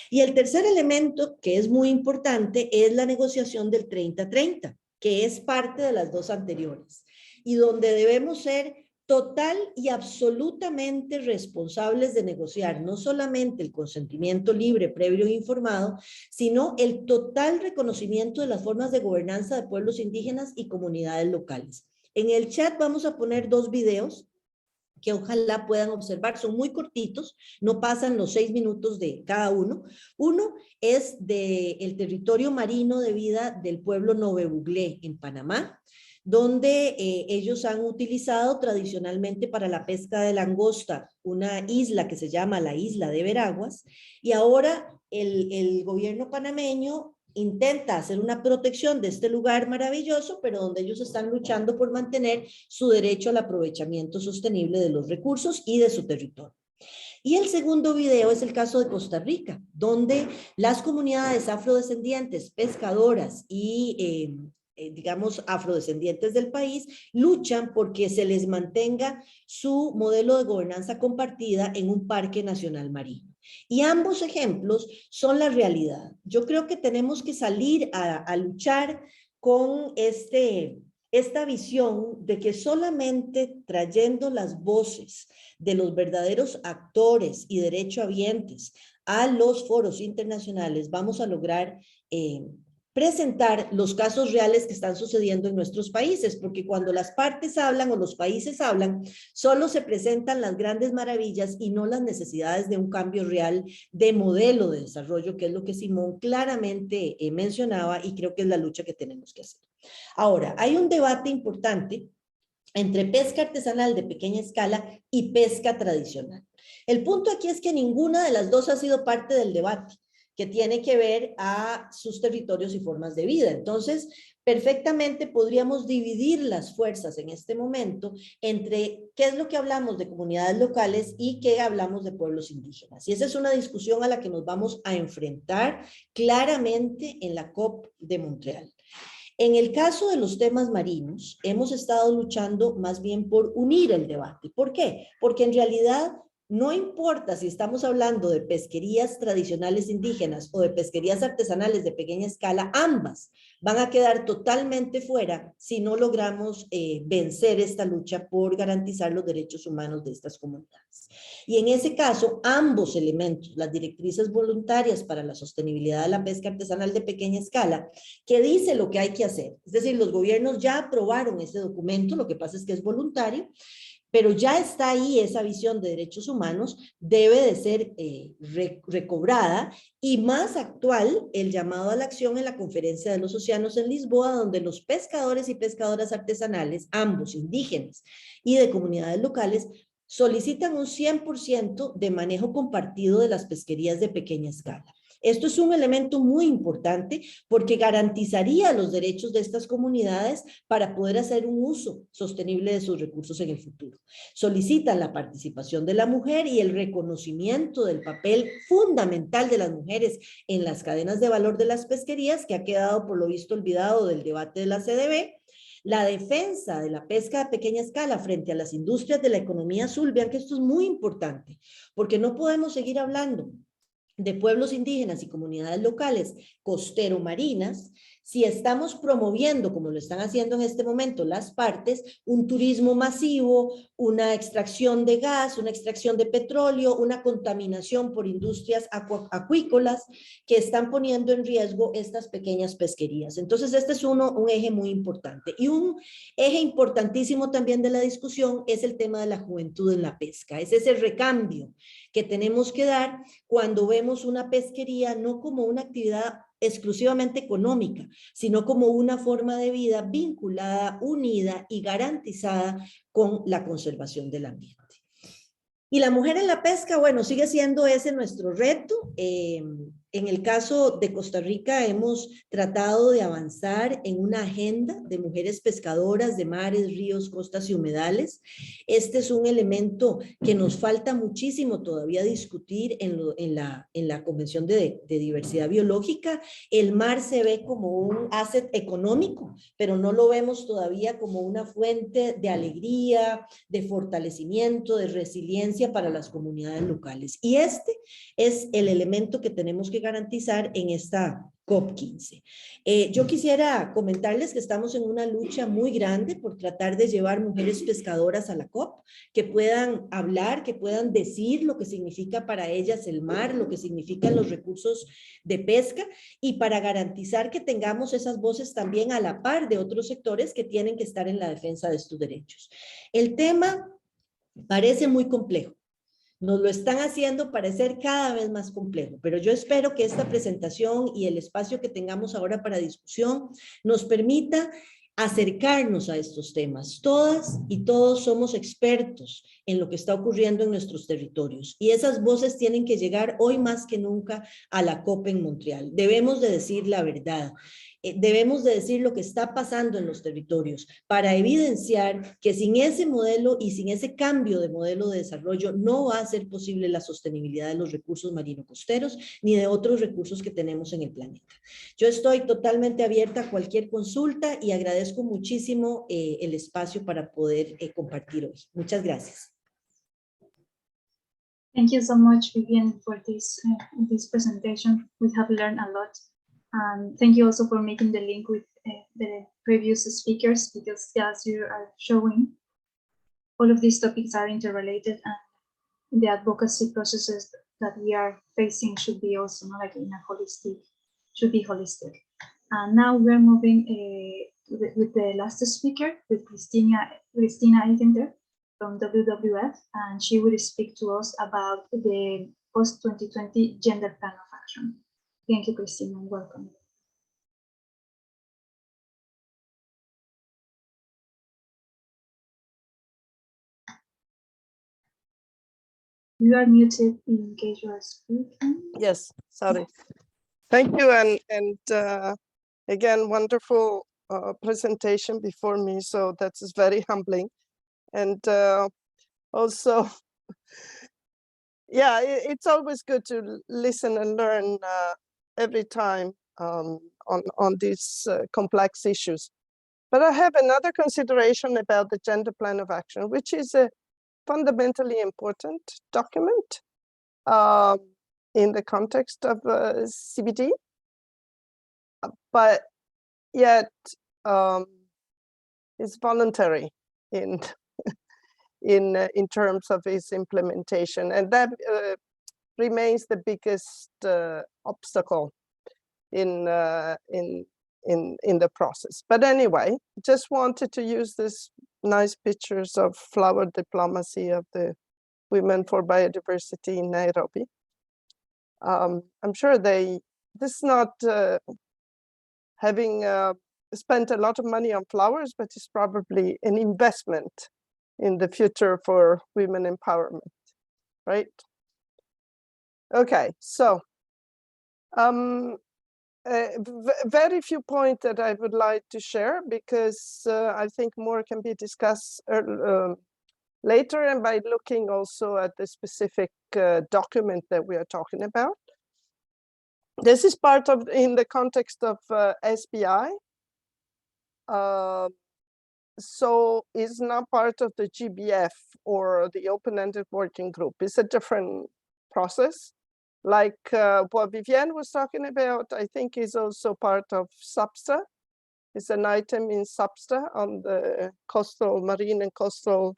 Y el tercer elemento que es muy importante es la negociación del 30-30, que es parte de las dos anteriores y donde debemos ser total y absolutamente responsables de negociar no solamente el consentimiento libre, previo e informado, sino el total reconocimiento de las formas de gobernanza de pueblos indígenas y comunidades locales. En el chat vamos a poner 2 videos que ojalá puedan observar, son muy cortitos, no pasan los 6 minutos de cada uno. Uno es del territorio marino de vida del pueblo Novebuglé en Panamá, donde ellos han utilizado tradicionalmente para la pesca de langosta una isla que se llama la isla de Veraguas, y ahora el gobierno panameño intenta hacer una protección de este lugar maravilloso, pero donde ellos están luchando por mantener su derecho al aprovechamiento sostenible de los recursos y de su territorio. Y el segundo video es el caso de Costa Rica, donde las comunidades afrodescendientes, pescadoras y digamos, afrodescendientes del país, luchan porque se les mantenga su modelo de gobernanza compartida en un parque nacional marino. Y ambos ejemplos son la realidad. Yo creo que tenemos que salir a luchar con esta visión de que solamente trayendo las voces de los verdaderos actores y derechohabientes a los foros internacionales vamos a lograr presentar los casos reales que están sucediendo en nuestros países, porque cuando las partes hablan o los países hablan, solo se presentan las grandes maravillas y no las necesidades de un cambio real de modelo de desarrollo, que es lo que Simone claramente mencionaba y creo que es la lucha que tenemos que hacer. Ahora, hay un debate importante entre pesca artesanal de pequeña escala y pesca tradicional. El punto aquí es que ninguna de las dos ha sido parte del debate, que tiene que ver a sus territorios y formas de vida. Entonces, perfectamente podríamos dividir las fuerzas en este momento entre qué es lo que hablamos de comunidades locales y qué hablamos de pueblos indígenas. Y esa es una discusión a la que nos vamos a enfrentar claramente en la COP de Montreal. En el caso de los temas marinos, hemos estado luchando más bien por unir el debate. ¿Por qué? Porque en realidad no importa si estamos hablando de pesquerías tradicionales indígenas o de pesquerías artesanales de pequeña escala, ambas van a quedar totalmente fuera si no logramos vencer esta lucha por garantizar los derechos humanos de estas comunidades. Y en ese caso, ambos elementos, las directrices voluntarias para la sostenibilidad de la pesca artesanal de pequeña escala, que dice lo que hay que hacer, es decir, los gobiernos ya aprobaron ese documento, lo que pasa es que es voluntario, pero ya está ahí esa visión de derechos humanos, debe de ser recobrada y más actual el llamado a la acción en la Conferencia de los Océanos en Lisboa, donde los pescadores y pescadoras artesanales, ambos indígenas y de comunidades locales, solicitan un 100% de manejo compartido de las pesquerías de pequeña escala. Esto es un elemento muy importante porque garantizaría los derechos de estas comunidades para poder hacer un uso sostenible de sus recursos en el futuro. Solicitan la participación de la mujer y el reconocimiento del papel fundamental de las mujeres en las cadenas de valor de las pesquerías, que ha quedado por lo visto olvidado del debate de la CDB. La defensa de la pesca a pequeña escala frente a las industrias de la economía azul. Vean que esto es muy importante, porque no podemos seguir hablando de pueblos indígenas y comunidades locales costero-marinas si estamos promoviendo, como lo están haciendo en este momento las partes, un turismo masivo, una extracción de gas, una extracción de petróleo, una contaminación por industrias acuícolas que están poniendo en riesgo estas pequeñas pesquerías. Entonces, este es un eje muy importante. Y un eje importantísimo también de la discusión es el tema de la juventud en la pesca. Es ese recambio que tenemos que dar cuando vemos una pesquería no como una actividad exclusivamente económica, sino como una forma de vida vinculada, unida y garantizada con la conservación del ambiente. Y la mujer en la pesca, bueno, sigue siendo ese nuestro reto. En el caso de Costa Rica hemos tratado de avanzar en una agenda de mujeres pescadoras de mares, ríos, costas y humedales. Este es un elemento que nos falta muchísimo todavía discutir en la Convención de Diversidad Biológica. El mar se ve como un asset económico, pero no lo vemos todavía como una fuente de alegría, de fortalecimiento, de resiliencia para las comunidades locales. Y este es el elemento que tenemos que garantizar en esta COP15. Yo quisiera comentarles que estamos en una lucha muy grande por tratar de llevar mujeres pescadoras a la COP, que puedan hablar, que puedan decir lo que significa para ellas el mar, lo que significan los recursos de pesca, y para garantizar que tengamos esas voces también a la par de otros sectores que tienen que estar en la defensa de estos derechos. El tema parece muy complejo. Nos lo están haciendo parecer cada vez más complejo, pero yo espero que esta presentación y el espacio que tengamos ahora para discusión nos permita acercarnos a estos temas. Todas y todos somos expertos en lo que está ocurriendo en nuestros territorios y esas voces tienen que llegar hoy más que nunca a la COP en Montreal. Debemos de decir la verdad. Debemos de decir lo que está pasando en los territorios para evidenciar que sin ese modelo y sin ese cambio de modelo de desarrollo no va a ser posible la sostenibilidad de los recursos marino-costeros ni de otros recursos que tenemos en el planeta. Yo estoy totalmente abierta a cualquier consulta y agradezco muchísimo el espacio para poder compartir hoy. Muchas gracias. Thank you so much, Vivienne, for this presentation. We have learned a lot. And thank you also for making the link with the previous speakers, because as you are showing, all of these topics are interrelated, and the advocacy processes that we are facing should be also like in a holistic, should be holistic. And now we're moving with the last speaker, with Cristina Eghenter from WWF, and she will speak to us about the post-2020 gender plan of action. Thank you, Cristina, and welcome. You are muted in case you are speaking. Yes, sorry. Thank you, and again, wonderful presentation before me, so that is very humbling. And also, yeah, it's always good to listen and learn every time on these complex issues. But I have another consideration about the Gender Plan of Action, which is a fundamentally important document in the context of CBD, but yet it's voluntary in in terms of its implementation, and that remains the biggest obstacle in the process. But anyway, just wanted to use this nice pictures of flower diplomacy of the Women for Biodiversity in Nairobi. I'm sure this is not having spent a lot of money on flowers, but it's probably an investment in the future for women empowerment, right? Okay, so very few points that I would like to share, because I think more can be discussed later, and by looking also at the specific document that we are talking about. This is part of, in the context of SBI. So it's not part of the GBF or the open-ended working group. It's a different process. Like what Vivienne was talking about, I think is also part of SABSTA. It's an item in SABSTA on the coastal, marine and coastal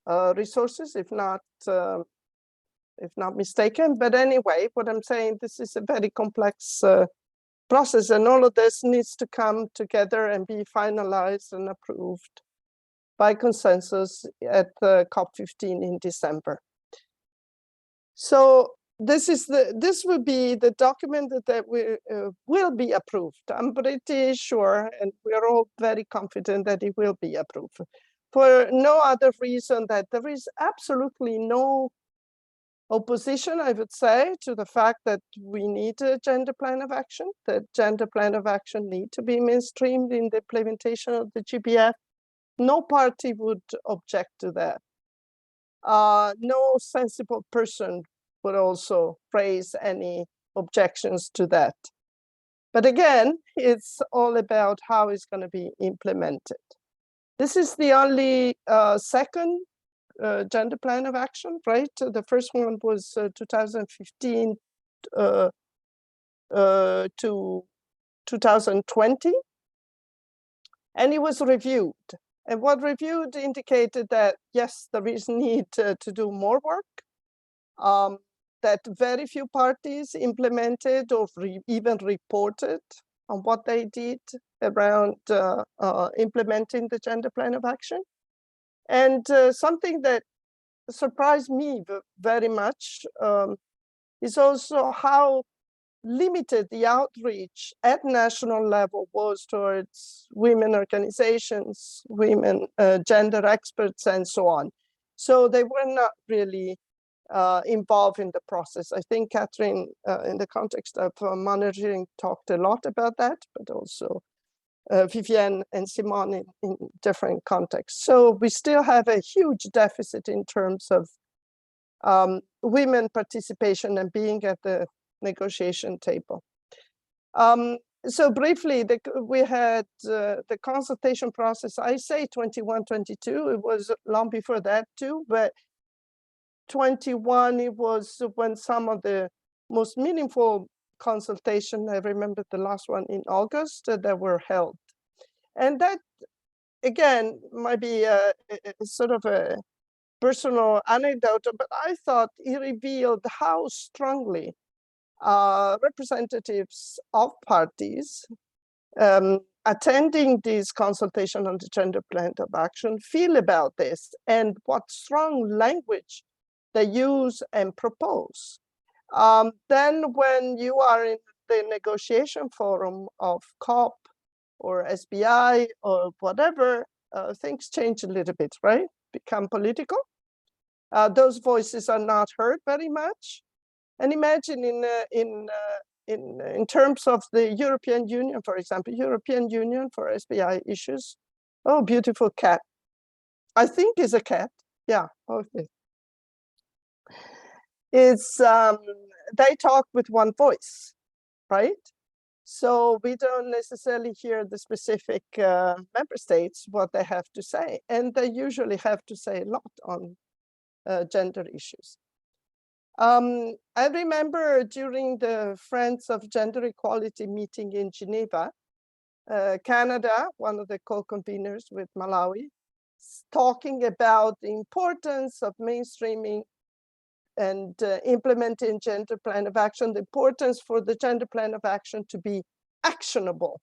resources, if not mistaken. But anyway, what I'm saying, this is a very complex process, and all of this needs to come together and be finalized and approved by consensus at COP15 in December. So this will be the document that will be approved. I'm pretty sure, and we are all very confident that it will be approved, for no other reason that there is absolutely no opposition, I would say, to the fact that we need a gender plan of action. The gender plan of action need to be mainstreamed in the implementation of the GBF. No party would object to that. No sensible person would also raise any objections to that. But again, it's all about how it's going to be implemented. This is the only second gender plan of action, right? The first one was 2015 to 2020, and it was reviewed. And what reviewed indicated that, yes, there is need to do more work, that very few parties implemented or even reported on what they did around implementing the gender plan of action. And something that surprised me very much is also how limited the outreach at national level was towards women organizations, women gender experts, and so on. So they were not really involved in the process. I think Katherine, in the context of monitoring, talked a lot about that, but also Vivienne and Simone in different contexts. So we still have a huge deficit in terms of women participation and being at the negotiation table. So briefly, we had the consultation process. I say 21, 22, it was long before that too, but 21, it was when some of the most meaningful consultation, I remember the last one in August, that were held. And that, again, might be a sort of a personal anecdote, but I thought it revealed how strongly representatives of parties attending this consultation on the gender plan of action feel about this, and what strong language they use and propose. Then when you are in the negotiation forum of COP or SBI or whatever, things change a little bit, right? Become political. Those voices are not heard very much. And imagine in terms of the European Union, for example, European Union for SBI issues. Oh, beautiful cat. I think it's a cat. Yeah, okay. It's, they talk with one voice, right? So we don't necessarily hear the specific member states, what they have to say. And they usually have to say a lot on gender issues. I remember during the Friends of Gender Equality meeting in Geneva, Canada, one of the co-conveners with Malawi, talking about the importance of mainstreaming and implementing gender plan of action, the importance for the gender plan of action to be actionable,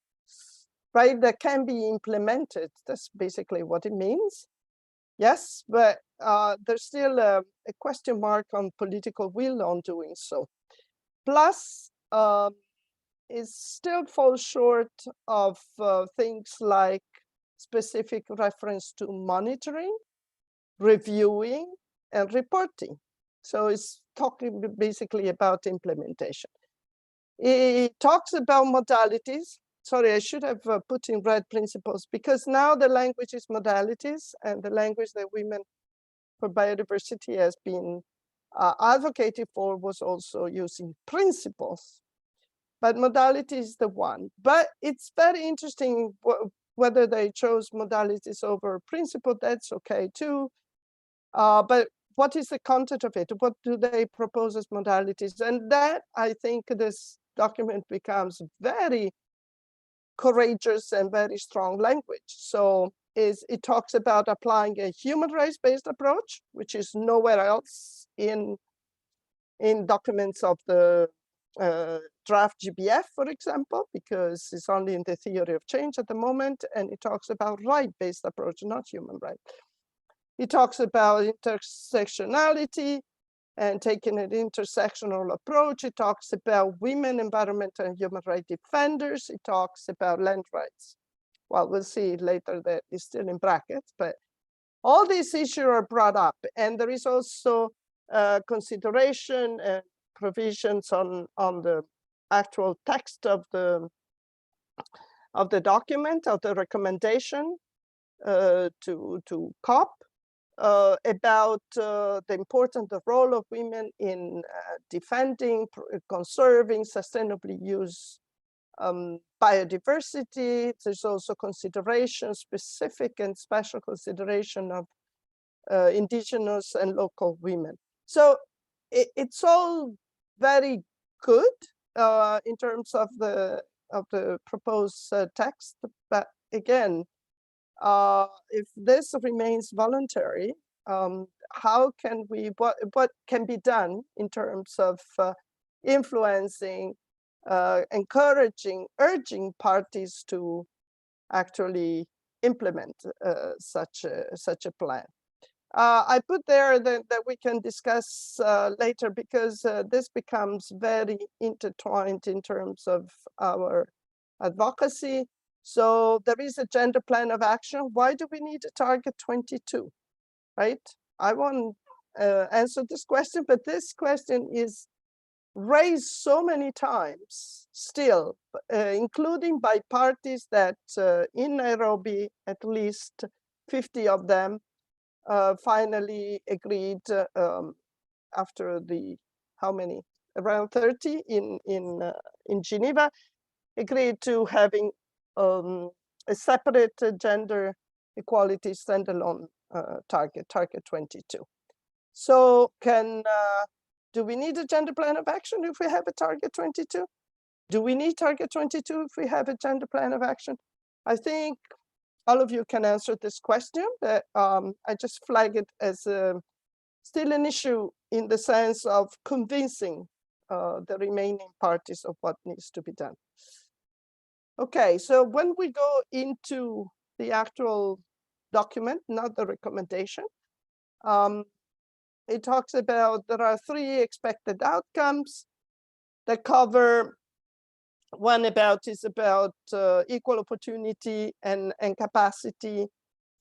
right? That can be implemented. That's basically what it means. Yes, but there's still a question mark on political will on doing so. Plus, it still falls short of things like specific reference to monitoring, reviewing, and reporting. So it's talking basically about implementation. It talks about modalities. Sorry, I should have put in red principles, because now the language is modalities, and the language that Women for Biodiversity has been advocated for was also using principles. But modality is the one. But it's very interesting whether they chose modalities over principle, that's okay too. But what is the content of it? What do they propose as modalities? And that, I think, this document becomes very courageous and very strong language. So it talks about applying a human rights-based approach, which is nowhere else in documents of the draft GBF, for example, because it's only in the theory of change at the moment, and it talks about right-based approach, not human right. It talks about intersectionality and taking an intersectional approach. It talks about women, environmental and human rights defenders. It talks about land rights. Well, we'll see later that it's still in brackets, but all these issues are brought up. And there is also consideration and provisions on the actual text of the document, of the recommendation to COP. About the important role of women in defending, conserving, sustainably use biodiversity. There's also consideration, specific and special consideration of indigenous and local women. So it's all very good in terms of the proposed text, but again, if this remains voluntary, how can we, what can be done in terms of influencing, encouraging, urging parties to actually implement such a plan? I put there that we can discuss later, because this becomes very intertwined in terms of our advocacy. So there is a gender plan of action. Why do we need a target 22, right? I won't answer this question, but this question is raised so many times still, including by parties that in Nairobi, at least 50 of them finally agreed after the, how many? Around 30 in Geneva, agreed to having a separate gender equality standalone target 22. So do we need a gender plan of action if we have a target 22? Do we need target 22 if we have a gender plan of action? I think all of you can answer this question, but I just flag it as still an issue in the sense of convincing the remaining parties of what needs to be done. Okay, so when we go into the actual document, not the recommendation, it talks about there are 3 expected outcomes that cover. One is about equal opportunity and capacity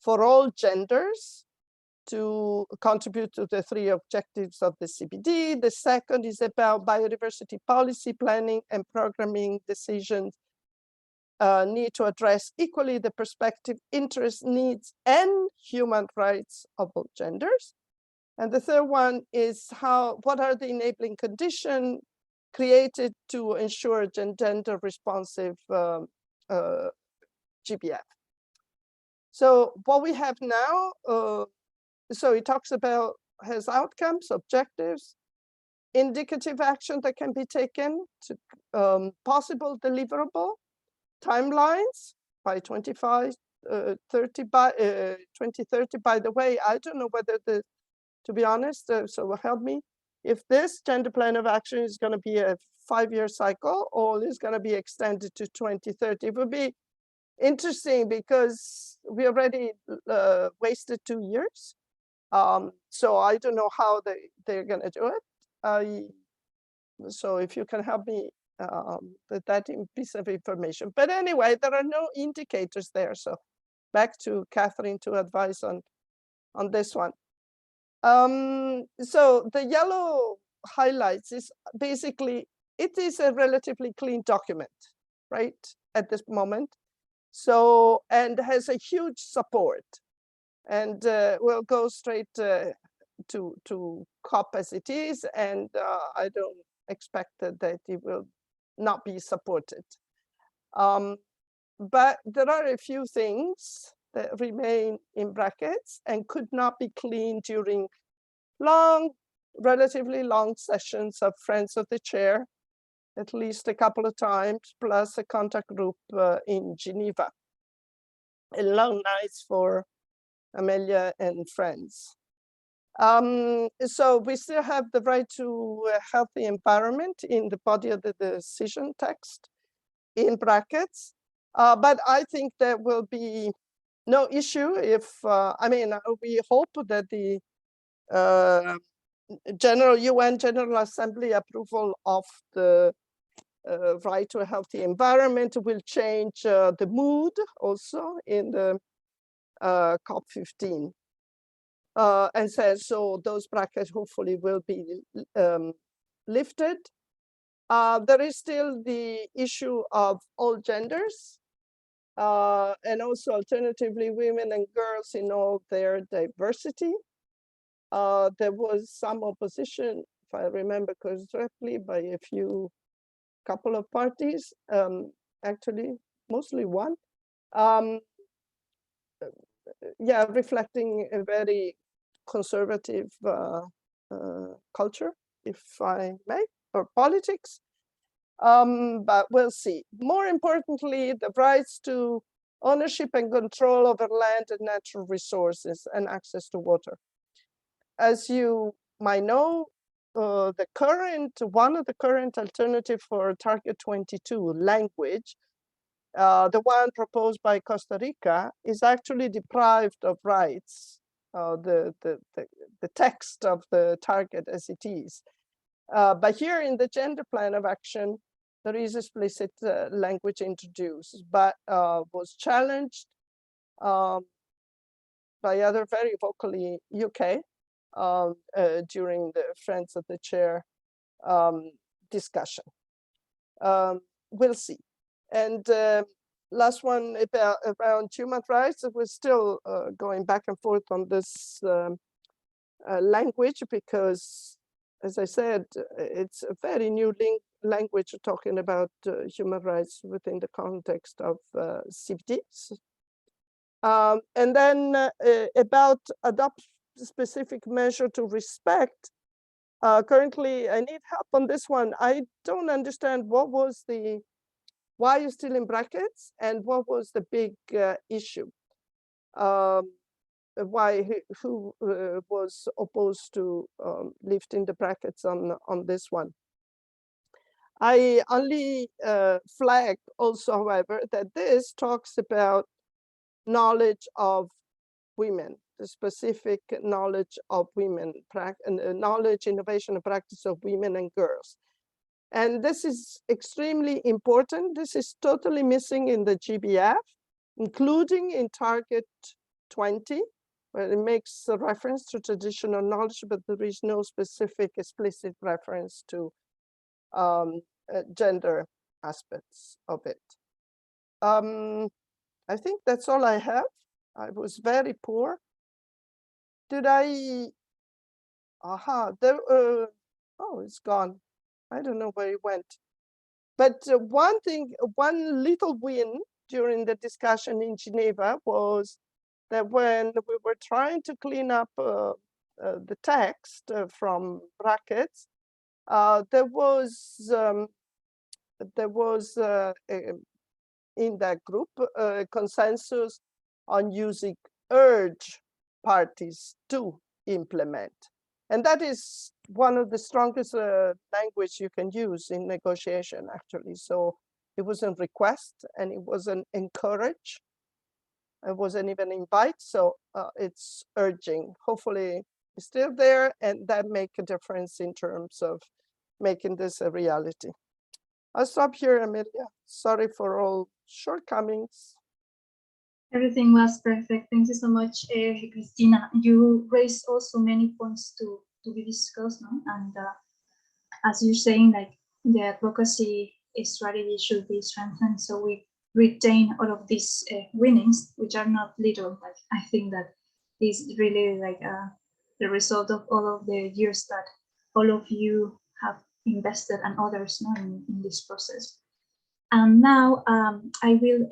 for all genders to contribute to the 3 objectives of the CBD. The second is about biodiversity policy planning and programming decisions need to address equally the perspective, interests, needs, and human rights of all genders. And the third one is what are the enabling conditions created to ensure gender responsive GBF. So what we have now, so it talks about has outcomes, objectives, indicative action that can be taken to possible deliverable timelines by 2030. By the way, I don't know whether to be honest, so help me, if this gender plan of action is going to be a 5-year cycle or is going to be extended to 2030. It would be interesting because we already wasted 2 years. So I don't know how they're going to do it. So if you can help me with that piece of information. But anyway, there are no indicators there. So back to Katherine to advise on this one. So the yellow highlights is basically, it is a relatively clean document, right, at this moment. So, and has a huge support. And we'll go straight to COP as it is, and I don't expect that it will not be supported. But there are a few things that remain in brackets and could not be cleaned during relatively long sessions of Friends of the Chair, at least a couple of times, plus a contact group in Geneva. And long nights for Amelia and friends. So we still have the right to a healthy environment in the body of the decision text in brackets. But I think there will be no issue if, I mean, we hope that the UN General Assembly approval of the right to a healthy environment will change the mood also in the COP15. And says, so those brackets hopefully will be lifted. There is still the issue of all genders, and also alternatively women and girls in all their diversity. There was some opposition, if I remember correctly, by a couple of parties, actually mostly one. Yeah, reflecting a very conservative culture, if I may, or politics. But we'll see. More importantly, the rights to ownership and control over land and natural resources and access to water. As you might know, one of the current alternative for Target 22 language, the one proposed by Costa Rica, is actually deprived of rights, the text of the target as it is. But here in the gender plan of action, there is explicit language introduced, but was challenged by other very vocally UK during the Friends of the Chair discussion. We'll see. And last one around human rights, we're still going back and forth on this language because, as I said, it's a very new language talking about human rights within the context of CBDs. And then about specific measure to respect. Currently, I need help on this one. I don't understand what was why you're still in brackets and what was the big issue. Why, who was opposed to lifting the brackets on this one. I only flag also, however, that this talks about knowledge of women, the specific knowledge of women, knowledge, innovation, and practice of women and girls. And this is extremely important. This is totally missing in the GBF, including in Target 20, where it makes a reference to traditional knowledge, but there is no specific explicit reference to gender aspects of it. I think that's all I have. I was very poor. Did I? Aha, there, oh, it's gone. I don't know where it went. But one thing, one little win during the discussion in Geneva was that when we were trying to clean up the text from brackets, there was in that group a consensus on using urge parties to implement. And that is one of the strongest language you can use in negotiation, actually. So it wasn't request and it wasn't encourage. It wasn't even invite. So it's urging. Hopefully it's still there, and that make a difference in terms of making this a reality. I'll stop here, Amelia. Sorry for all shortcomings. Everything was perfect. Thank you so much, Cristina. You raised also many points to be discussed, no? And as you're saying, like the advocacy strategy should be strengthened, so we retain all of these winnings, which are not little. Like I think that is really like the result of all of the years that all of you have invested and others, no, in this process. And now I will